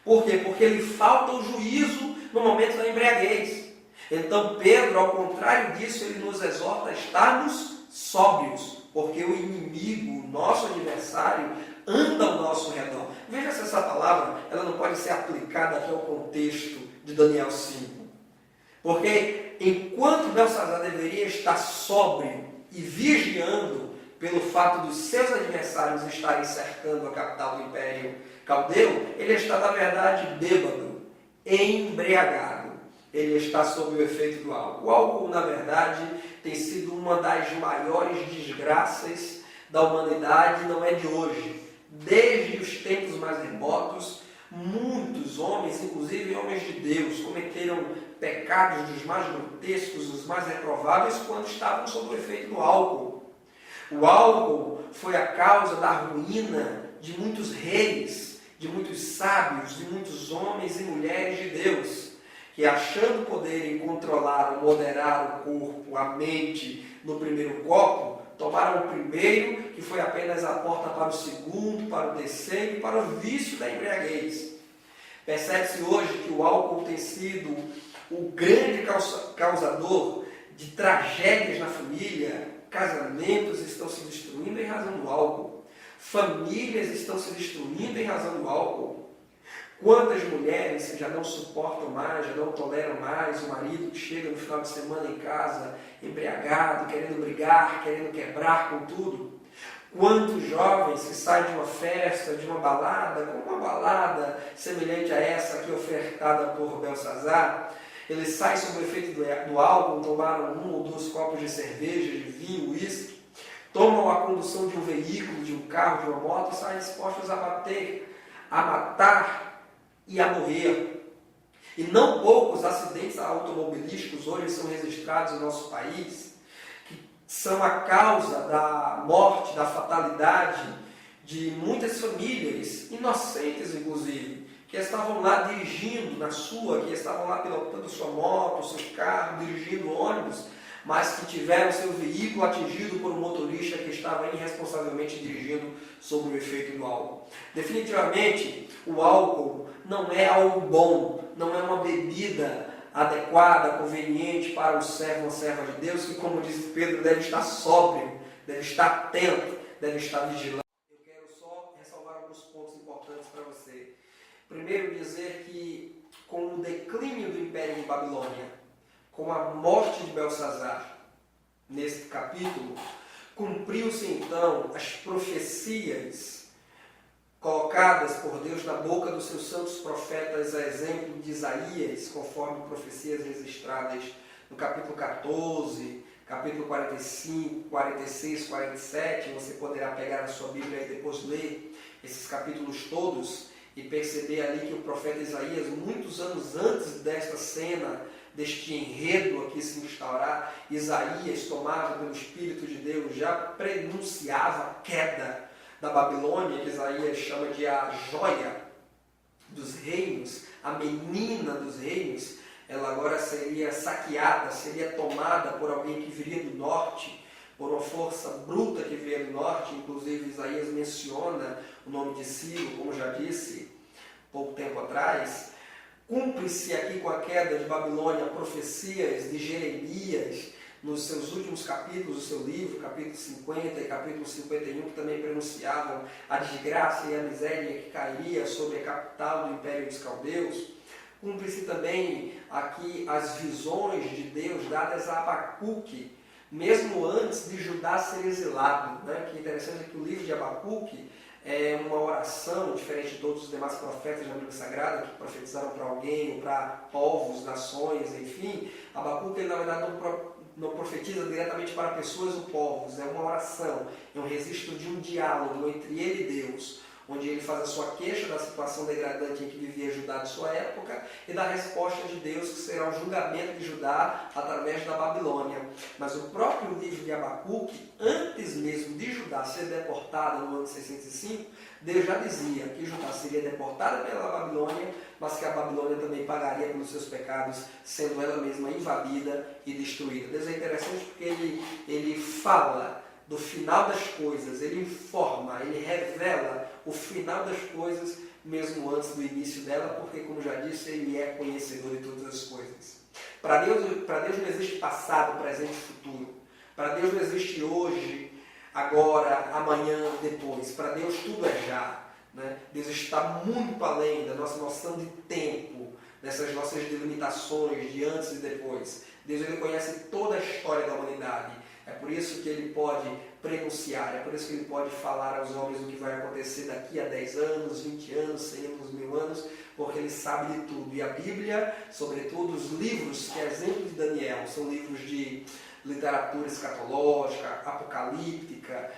Por quê? Porque ele falta o juízo no momento da embriaguez. Então Pedro, ao contrário disso, ele nos exorta a estarmos sóbrios, porque o inimigo, o nosso adversário, anda ao nosso redor. Veja se essa palavra ela não pode ser aplicada aqui ao contexto de Daniel 5. Porque enquanto Belsazar deveria estar sóbrio e vigiando pelo fato dos seus adversários estarem cercando a capital do Império Caldeu, ele está, na verdade, bêbado, embriagado. Ele está sob o efeito do álcool. O álcool, na verdade, tem sido uma das maiores desgraças da humanidade, não é de hoje. Desde os tempos mais remotos, muitos homens, inclusive homens de Deus, cometeram pecados dos mais grotescos, dos mais reprováveis, quando estavam sob o efeito do álcool. O álcool foi a causa da ruína de muitos reis, de muitos sábios, de muitos homens e mulheres de Deus, que, achando poderem controlar ou moderar o corpo, a mente, no primeiro copo, tomaram o primeiro, que foi apenas a porta para o segundo, para o terceiro e para o vício da embriaguez. Percebe-se hoje que o álcool tem sido o grande causador de tragédias na família. Casamentos estão se destruindo em razão do álcool. Famílias estão se destruindo em razão do álcool. Quantas mulheres já não suportam mais, já não toleram mais o marido que chega no final de semana em casa embriagado, querendo brigar, querendo quebrar com tudo? Quantos jovens que saem de uma festa, de uma balada, como uma balada semelhante a essa aqui ofertada por Belsazar, eles saem sob o efeito do álcool, tomaram 1 ou 2 copos de cerveja, de vinho, uísque, tomam a condução de um veículo, de um carro, de uma moto e saem dispostos a bater, a matar e a morrer. E não poucos acidentes automobilísticos hoje são registrados no nosso país, que são a causa da morte, da fatalidade de muitas famílias, inocentes inclusive, que estavam lá dirigindo que estavam lá pilotando sua moto, seu carro, dirigindo ônibus, mas que tiveram seu veículo atingido por um motorista que estava irresponsavelmente dirigindo sob o efeito do álcool. Definitivamente, o álcool não é algo bom, não é uma bebida adequada, conveniente para um servo, uma serva de Deus, que, como diz Pedro, deve estar sóbrio, deve estar atento, deve estar vigilante. Eu quero só ressalvar alguns pontos importantes para você. Primeiro, dizer que com o declínio do Império de Babilônia, com a morte de Belsazar, neste capítulo, cumpriu-se então as profecias colocadas por Deus na boca dos seus santos profetas, a exemplo de Isaías, conforme profecias registradas no capítulo 14, capítulo 45, 46, 47. Você poderá pegar a sua Bíblia e depois ler esses capítulos todos e perceber ali que o profeta Isaías, muitos anos antes desta cena, deste enredo aqui se instaurar, Isaías, tomado pelo Espírito de Deus, já prenunciava a queda da Babilônia, que Isaías chama de a joia dos reinos, a menina dos reinos. Ela agora seria saqueada, seria tomada por alguém que viria do norte, por uma força bruta que veio do norte. Inclusive Isaías menciona o nome de Ciro, como já disse pouco tempo atrás. Cumpre-se aqui com a queda de Babilônia profecias de Jeremias nos seus últimos capítulos do seu livro, capítulo 50 e capítulo 51, que também pronunciavam a desgraça e a miséria que cairia sobre a capital do Império dos Caldeus. Cumpre-se também aqui as visões de Deus dadas a Abacuque, mesmo antes de Judá ser exilado. Que interessante é que o livro de Abacuque é uma oração, diferente de todos os demais profetas da Bíblia Sagrada, que profetizaram para alguém, ou para povos, nações, enfim. Abacuque, na verdade, não profetiza diretamente para pessoas ou povos, é uma oração, é um registro de um diálogo entre ele e Deus, onde ele faz a sua queixa da situação degradante em que vivia Judá de sua época e da resposta de Deus, que será o julgamento de Judá através da Babilônia. Mas o próprio livro de Abacuque, antes mesmo de Judá ser deportada no ano 605, Deus já dizia que Judá seria deportada pela Babilônia, mas que a Babilônia também pagaria pelos seus pecados, sendo ela mesma invadida e destruída. Deus é interessante porque ele fala do final das coisas, ele informa, ele revela o final das coisas mesmo antes do início dela, porque, como já disse, ele é conhecedor de todas as coisas. Para Deus não existe passado, presente e futuro. Para Deus não existe hoje, agora, amanhã, depois. Para Deus tudo é já. Deus está muito além da nossa noção de tempo, dessas nossas delimitações de antes e depois. Deus ele conhece toda a história da humanidade. É por isso que ele pode prenunciar, é por isso que ele pode falar aos homens o que vai acontecer daqui a 10 anos, 20 anos, 100 anos, 1000 anos, porque ele sabe de tudo. E a Bíblia, sobretudo os livros que é exemplo de Daniel, são livros de literatura escatológica, apocalíptica,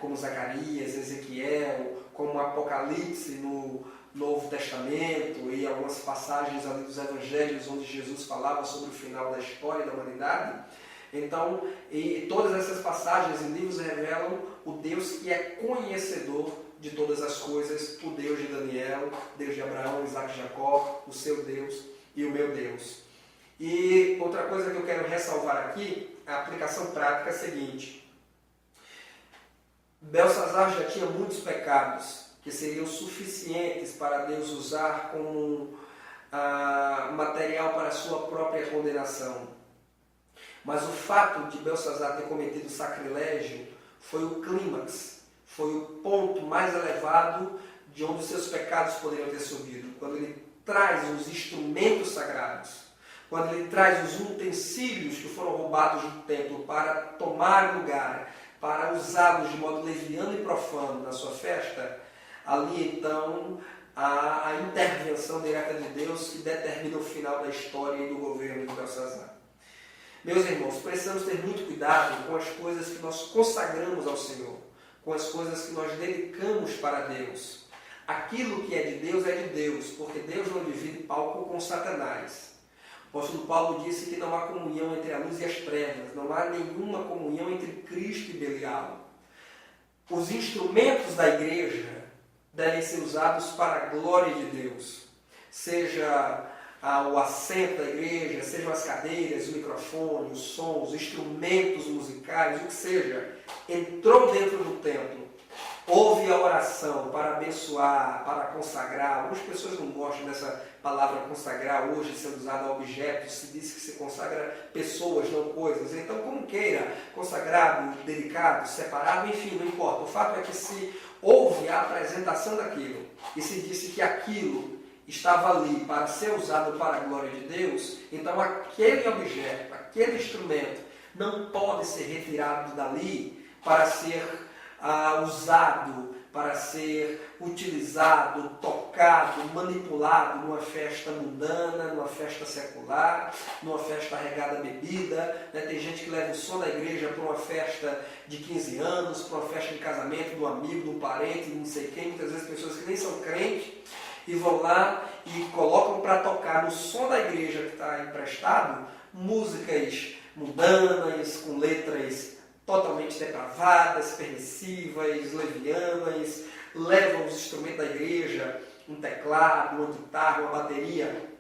como Zacarias, Ezequiel, como Apocalipse no Novo Testamento e algumas passagens ali dos Evangelhos onde Jesus falava sobre o final da história da humanidade. Então, e todas essas passagens e livros revelam o Deus que é conhecedor de todas as coisas, o Deus de Daniel, Deus de Abraão, Isaac e Jacó, o seu Deus e o meu Deus. E outra coisa que eu quero ressalvar aqui, a aplicação prática é a seguinte. Belsazar já tinha muitos pecados que seriam suficientes para Deus usar como material para a sua própria condenação. Mas o fato de Belsazar ter cometido sacrilégio foi o clímax, foi o ponto mais elevado de onde os seus pecados poderiam ter subido. Quando ele traz os instrumentos sagrados, quando ele traz os utensílios que foram roubados do templo para tomar lugar, para usá-los de modo leviano e profano na sua festa, ali então a intervenção direta de Deus que determina o final da história e do governo de Belsazar. Meus irmãos, precisamos ter muito cuidado com as coisas que nós consagramos ao Senhor, com as coisas que nós dedicamos para Deus. Aquilo que é de Deus, porque Deus não divide palco com Satanás. O apóstolo Paulo disse que não há comunhão entre a luz e as trevas, não há nenhuma comunhão entre Cristo e Belial. Os instrumentos da igreja devem ser usados para a glória de Deus, seja o assento da igreja, sejam as cadeiras, o microfone, o som, os instrumentos musicais, o que seja, entrou dentro do templo, houve a oração para abençoar, para consagrar. Algumas pessoas não gostam dessa palavra consagrar hoje sendo usada a objetos, se diz que se consagra pessoas, não coisas. Então, como queira, consagrado, delicado, separado, enfim, não importa. O fato é que se houve a apresentação daquilo e se disse que aquilo estava ali para ser usado para a glória de Deus, então aquele objeto, aquele instrumento não pode ser retirado dali para ser usado, para ser utilizado, tocado, manipulado numa festa mundana, numa festa secular, numa festa regada a bebida. Tem gente que leva o som da igreja para uma festa de 15 anos, para uma festa de casamento de um amigo, de um parente, de não sei quem, muitas vezes pessoas que nem são crentes. e vão lá e colocam para tocar no som da igreja que está emprestado músicas mundanas, com letras totalmente depravadas, permissivas, levianas, levam os instrumentos da igreja, um teclado, uma guitarra, uma bateria,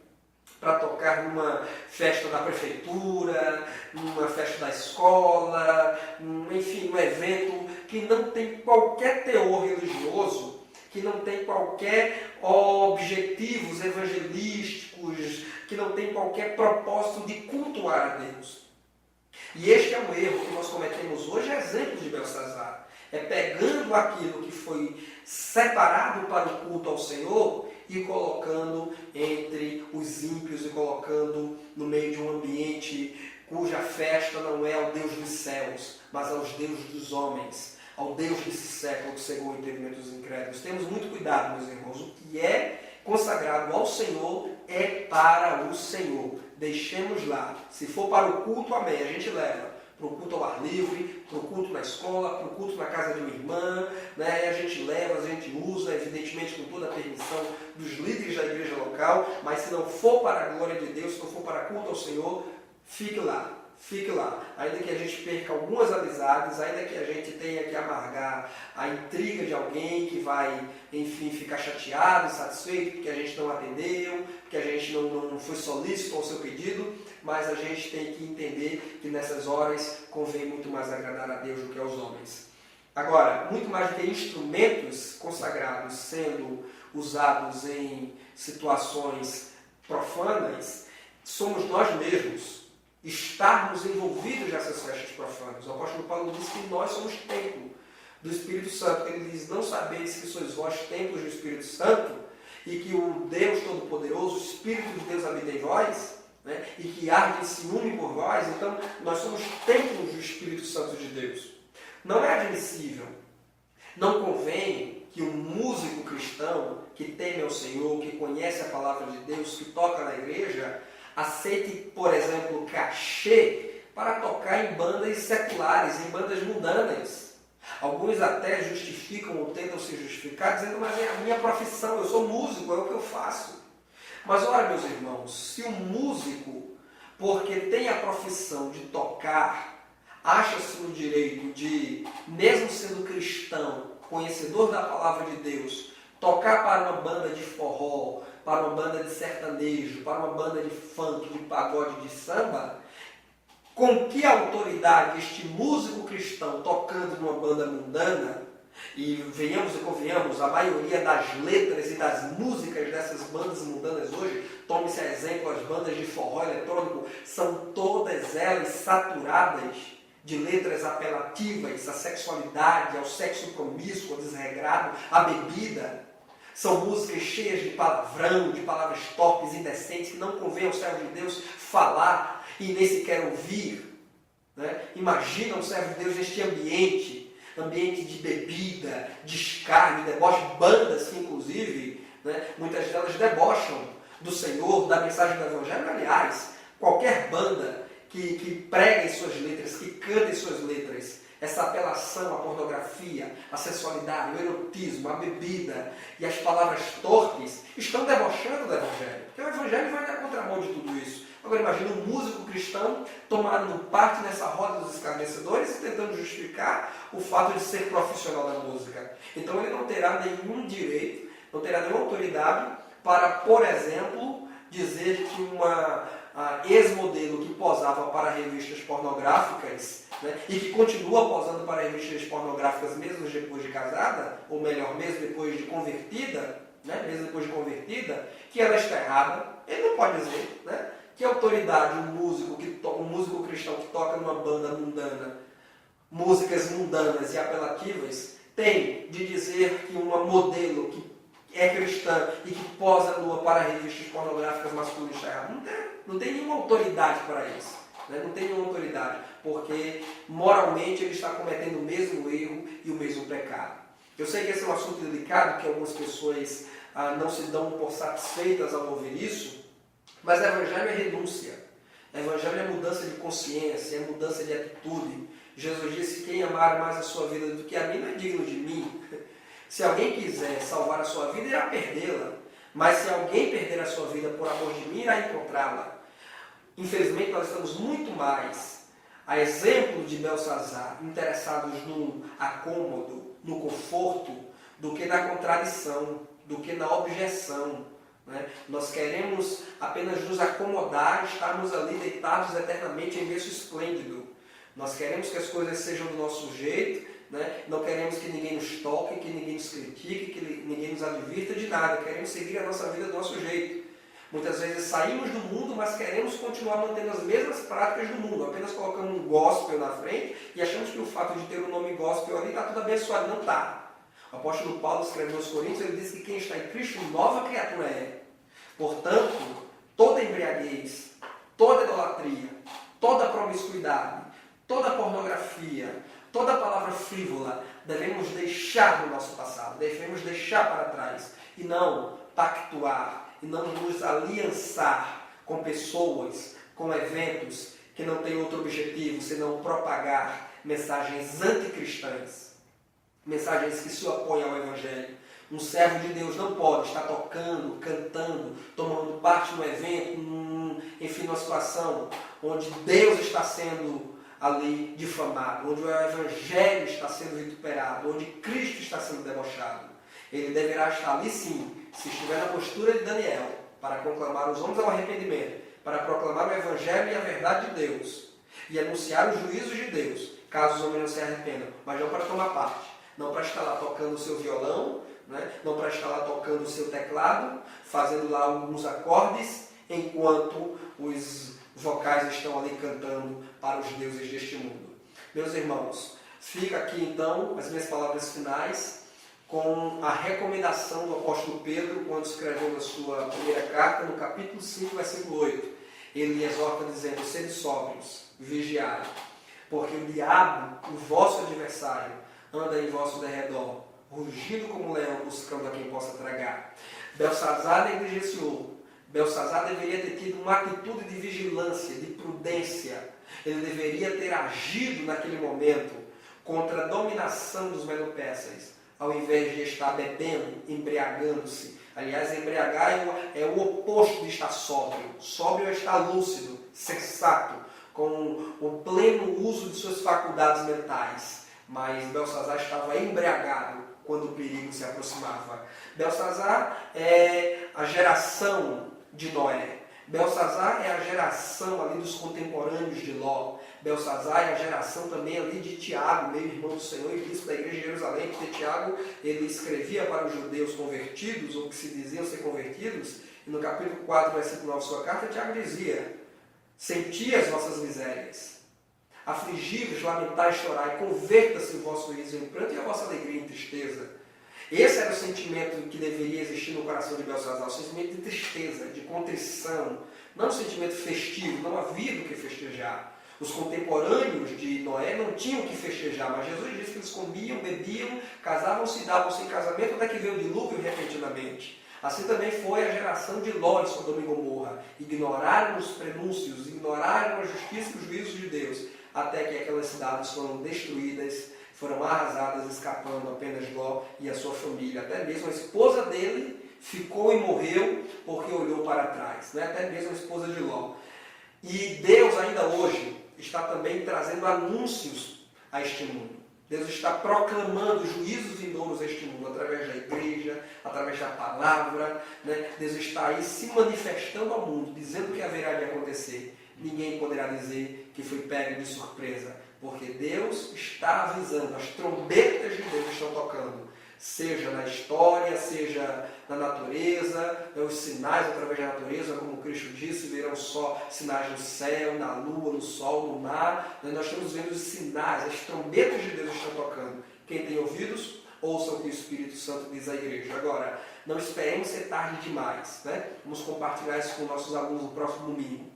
para tocar numa festa da prefeitura, numa festa da escola, enfim, um evento que não tem qualquer teor religioso, que não tem qualquer objetivos evangelísticos, que não tem qualquer propósito de cultuar a Deus. E este é um erro que nós cometemos hoje, é exemplo de Belsazar. É pegando aquilo que foi separado para o culto ao Senhor e colocando entre os ímpios e colocando no meio de um ambiente cuja festa não é ao Deus dos céus, mas aos deuses dos homens, ao Deus desse século que cegou o entendimento dos incrédulos. Temos muito cuidado, meus irmãos. O que é consagrado ao Senhor é para o Senhor. Deixemos lá. Se for para o culto, amém, a gente leva. Para o culto ao ar livre, para o culto na escola, para o culto na casa de uma irmã, né? A gente leva, a gente usa, evidentemente com toda a permissão dos líderes da igreja local, mas se não for para a glória de Deus, se não for para culto ao Senhor, fique lá. Fique lá, ainda que a gente perca algumas amizades, ainda que a gente tenha que amargar a intriga de alguém que vai, enfim, ficar chateado, insatisfeito porque a gente não atendeu, porque a gente não foi solícito ao seu pedido, mas a gente tem que entender que nessas horas convém muito mais agradar a Deus do que aos homens. Agora, muito mais do que instrumentos consagrados sendo usados em situações profanas, somos nós mesmos estarmos envolvidos nessas festas profanas. O apóstolo Paulo diz que nós somos templo do Espírito Santo. Ele diz, não sabeis que sois vós templos do Espírito Santo e que o Deus Todo-Poderoso, o Espírito de Deus habita em vós, né? E que arde em ciúme por vós. Então, nós somos templos do Espírito Santo de Deus. Não é admissível, não convém que um músico cristão que teme ao Senhor, que conhece a palavra de Deus, que toca na igreja, aceite, por exemplo, cachê para tocar em bandas seculares, em bandas mundanas. Alguns até justificam ou tentam se justificar, dizendo, mas é a minha profissão, eu sou músico, é o que eu faço. Mas olha, meus irmãos, se um músico, porque tem a profissão de tocar, acha-se no direito de, mesmo sendo cristão, conhecedor da palavra de Deus, tocar para uma banda de forró, para uma banda de sertanejo, para uma banda de funk, de pagode, de samba, com que autoridade este músico cristão tocando numa banda mundana, e venhamos e convenhamos, a maioria das letras e das músicas dessas bandas mundanas hoje, tome-se a exemplo, as bandas de forró eletrônico, são todas elas saturadas de letras apelativas à sexualidade, ao sexo promíscuo, ao desregrado, à bebida. São músicas cheias de palavrão, de palavras torpes, indecentes, que não convém ao servo de Deus falar e nem sequer ouvir. Né? Imagina um servo de Deus neste ambiente de bebida, de escárnio, deboche, bandas que inclusive, né, muitas delas debocham do Senhor, da mensagem do Evangelho. Aliás, qualquer banda que prega em suas letras, que canta em suas letras, essa apelação à pornografia, à sensualidade, ao erotismo, à bebida e às palavras torpes, estão debochando do Evangelho. Porque o Evangelho vai na contramão de tudo isso. Agora imagina um músico cristão tomando parte nessa roda dos escarnecedores e tentando justificar o fato de ser profissional da música. Então ele não terá nenhum direito, não terá nenhuma autoridade para, por exemplo, dizer que uma ex-modelo que posava para revistas pornográficas, né, e que continua posando para revistas pornográficas mesmo depois de casada, ou melhor, mesmo depois de convertida, né, que ela está errada. Ele não pode dizer, né, que autoridade um músico cristão que toca numa banda mundana, músicas mundanas e apelativas, tem de dizer que uma modelo que é cristã e que posa nua para revistas pornográficas masculinas está errada? Não tem nenhuma autoridade para isso. Né? Não tem nenhuma autoridade, porque moralmente ele está cometendo o mesmo erro e o mesmo pecado. Eu sei que esse é um assunto delicado, que algumas pessoas não se dão por satisfeitas ao ouvir isso, mas o Evangelho é renúncia. O Evangelho é mudança de consciência, é mudança de atitude. Jesus disse que quem amar mais a sua vida do que a mim não é digno de mim. Se alguém quiser salvar a sua vida, irá perdê-la. Mas se alguém perder a sua vida por amor de mim, irá encontrá-la. Infelizmente, nós estamos muito mais, a exemplo de Belsazar, interessados no acômodo, no conforto, do que na contradição, do que na objeção. Né? Nós queremos apenas nos acomodar, estarmos ali deitados eternamente em berço esplêndido. Nós queremos que as coisas sejam do nosso jeito, né? Não queremos que ninguém nos toque, que ninguém nos critique, que ninguém nos advirta de nada. Queremos seguir a nossa vida do nosso jeito. Muitas vezes saímos do mundo, mas queremos continuar mantendo as mesmas práticas do mundo. Apenas colocamos um gospel na frente e achamos que o fato de ter o nome gospel ali está tudo abençoado. Não está. O apóstolo Paulo escreveu aos Coríntios, ele diz que quem está em Cristo, nova criatura é. Portanto, toda embriaguez, toda idolatria, toda promiscuidade, toda pornografia, toda palavra frívola, devemos deixar no nosso passado, devemos deixar para trás e não pactuar, e não nos aliançar com pessoas, com eventos que não têm outro objetivo senão propagar mensagens anticristãs, mensagens que se opõem ao Evangelho. Um servo de Deus não pode estar tocando, cantando, tomando parte no evento, enfim, numa situação onde Deus está sendo ali difamado, onde o Evangelho está sendo vituperado, onde Cristo está sendo debochado. Ele deverá estar ali sim, se estiver na postura de Daniel, para conclamar os homens ao arrependimento, para proclamar o Evangelho e a verdade de Deus, e anunciar os juízos de Deus, caso os homens não se arrependam, mas não para tomar parte, não para estar lá tocando o seu violão, né? Não para estar lá tocando o seu teclado, fazendo lá alguns acordes, enquanto os vocais estão ali cantando para os deuses deste mundo. Meus irmãos, fica aqui então as minhas palavras finais, com a recomendação do apóstolo Pedro, quando escreveu na sua primeira carta, no capítulo 5, versículo 8. Ele exorta dizendo: sede sóbrios, vigiai, porque o diabo, o vosso adversário, anda em vosso derredor, rugindo como um leão, buscando a quem possa tragar. Belsazar negligenciou. Belsazar deveria ter tido uma atitude de vigilância, de prudência. Ele deveria ter agido naquele momento contra a dominação dos medo-persas, ao invés de estar bebendo, embriagando-se. Aliás, embriagar é o oposto de estar sóbrio. Sóbrio é estar lúcido, sensato, com o pleno uso de suas faculdades mentais. Mas Belsazar estava embriagado quando o perigo se aproximava. Belsazar é a geração de Noé. Belsazar é a geração ali dos contemporâneos de Ló. Belsazar é a geração também ali de Tiago, meio irmão do Senhor e bispo da igreja de Jerusalém, porque Tiago ele escrevia para os judeus convertidos, ou que se diziam ser convertidos, e no capítulo 4, versículo 9 de sua carta, Tiago dizia: senti as vossas misérias, afligi-vos, lamentai, chorai, converta-se o vosso riso em pranto e a vossa alegria em tristeza. Esse era o sentimento que deveria existir no coração de Belsazar, o sentimento de tristeza, de contrição, não um sentimento festivo, não havia do que festejar. Os contemporâneos de Noé não tinham que festejar, mas Jesus disse que eles comiam, bebiam, casavam-se e davam-se em casamento, até que veio o dilúvio repentinamente. Assim também foi a geração de Ló em Sodoma e Gomorra. Ignoraram os prenúncios, ignoraram a justiça e os juízos de Deus, até que aquelas cidades foram destruídas, foram arrasadas, escapando apenas Ló e a sua família. Até mesmo a esposa dele ficou e morreu porque olhou para trás, né? Até mesmo a esposa de Ló. E Deus ainda hoje está também trazendo anúncios a este mundo. Deus está proclamando juízos vindouros a este mundo, através da igreja, através da palavra, né? Deus está aí se manifestando ao mundo, dizendo o que haverá de acontecer. Ninguém poderá dizer que foi pego de surpresa, porque Deus está avisando, as trombetas de Deus estão tocando, seja na história, seja na natureza, os sinais através da natureza, como Cristo disse, verão só sinais no céu, na lua, no sol, no mar. Nós estamos vendo os sinais, as trombetas de Deus estão tocando. Quem tem ouvidos, ouça o que o Espírito Santo diz à igreja. Agora, não esperemos ser tarde demais, né? Vamos compartilhar isso com nossos alunos no próximo domingo.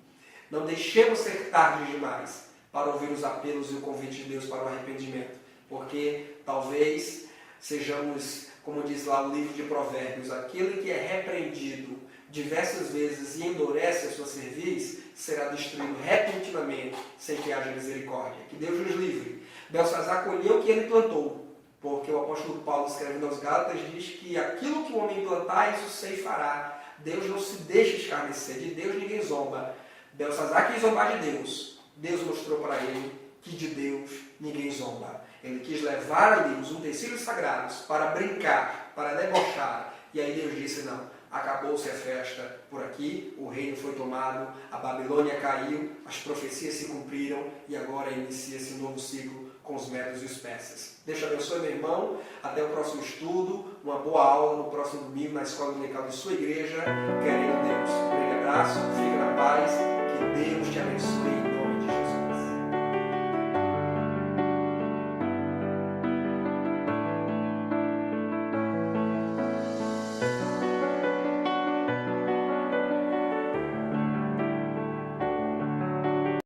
Não deixemos ser tarde demais para ouvir os apelos e o convite de Deus para o arrependimento, porque talvez sejamos, como diz lá o livro de Provérbios, aquele que é repreendido diversas vezes e endurece a sua cerviz, será destruído repentinamente, sem que haja misericórdia. Que Deus nos livre. Belsazar colheu o que ele plantou. Porque o apóstolo Paulo, escrevendo aos Gálatas, diz que aquilo que o homem plantar, isso ceifará. Deus não se deixa escarnecer, de Deus ninguém zomba. Belsazar quis zombar de Deus. Deus mostrou para ele que de Deus ninguém zomba. Ele quis levar ali os utensílios sagrados para brincar, para debochar. E aí Deus disse, não, acabou-se a festa por aqui, o reino foi tomado, a Babilônia caiu, as profecias se cumpriram e agora inicia-se um novo ciclo com os medos e os persas. Deus te abençoe, meu irmão. Até o próximo estudo. Uma boa aula no próximo domingo na Escola Dominical de sua igreja. Querendo Deus. Um grande abraço.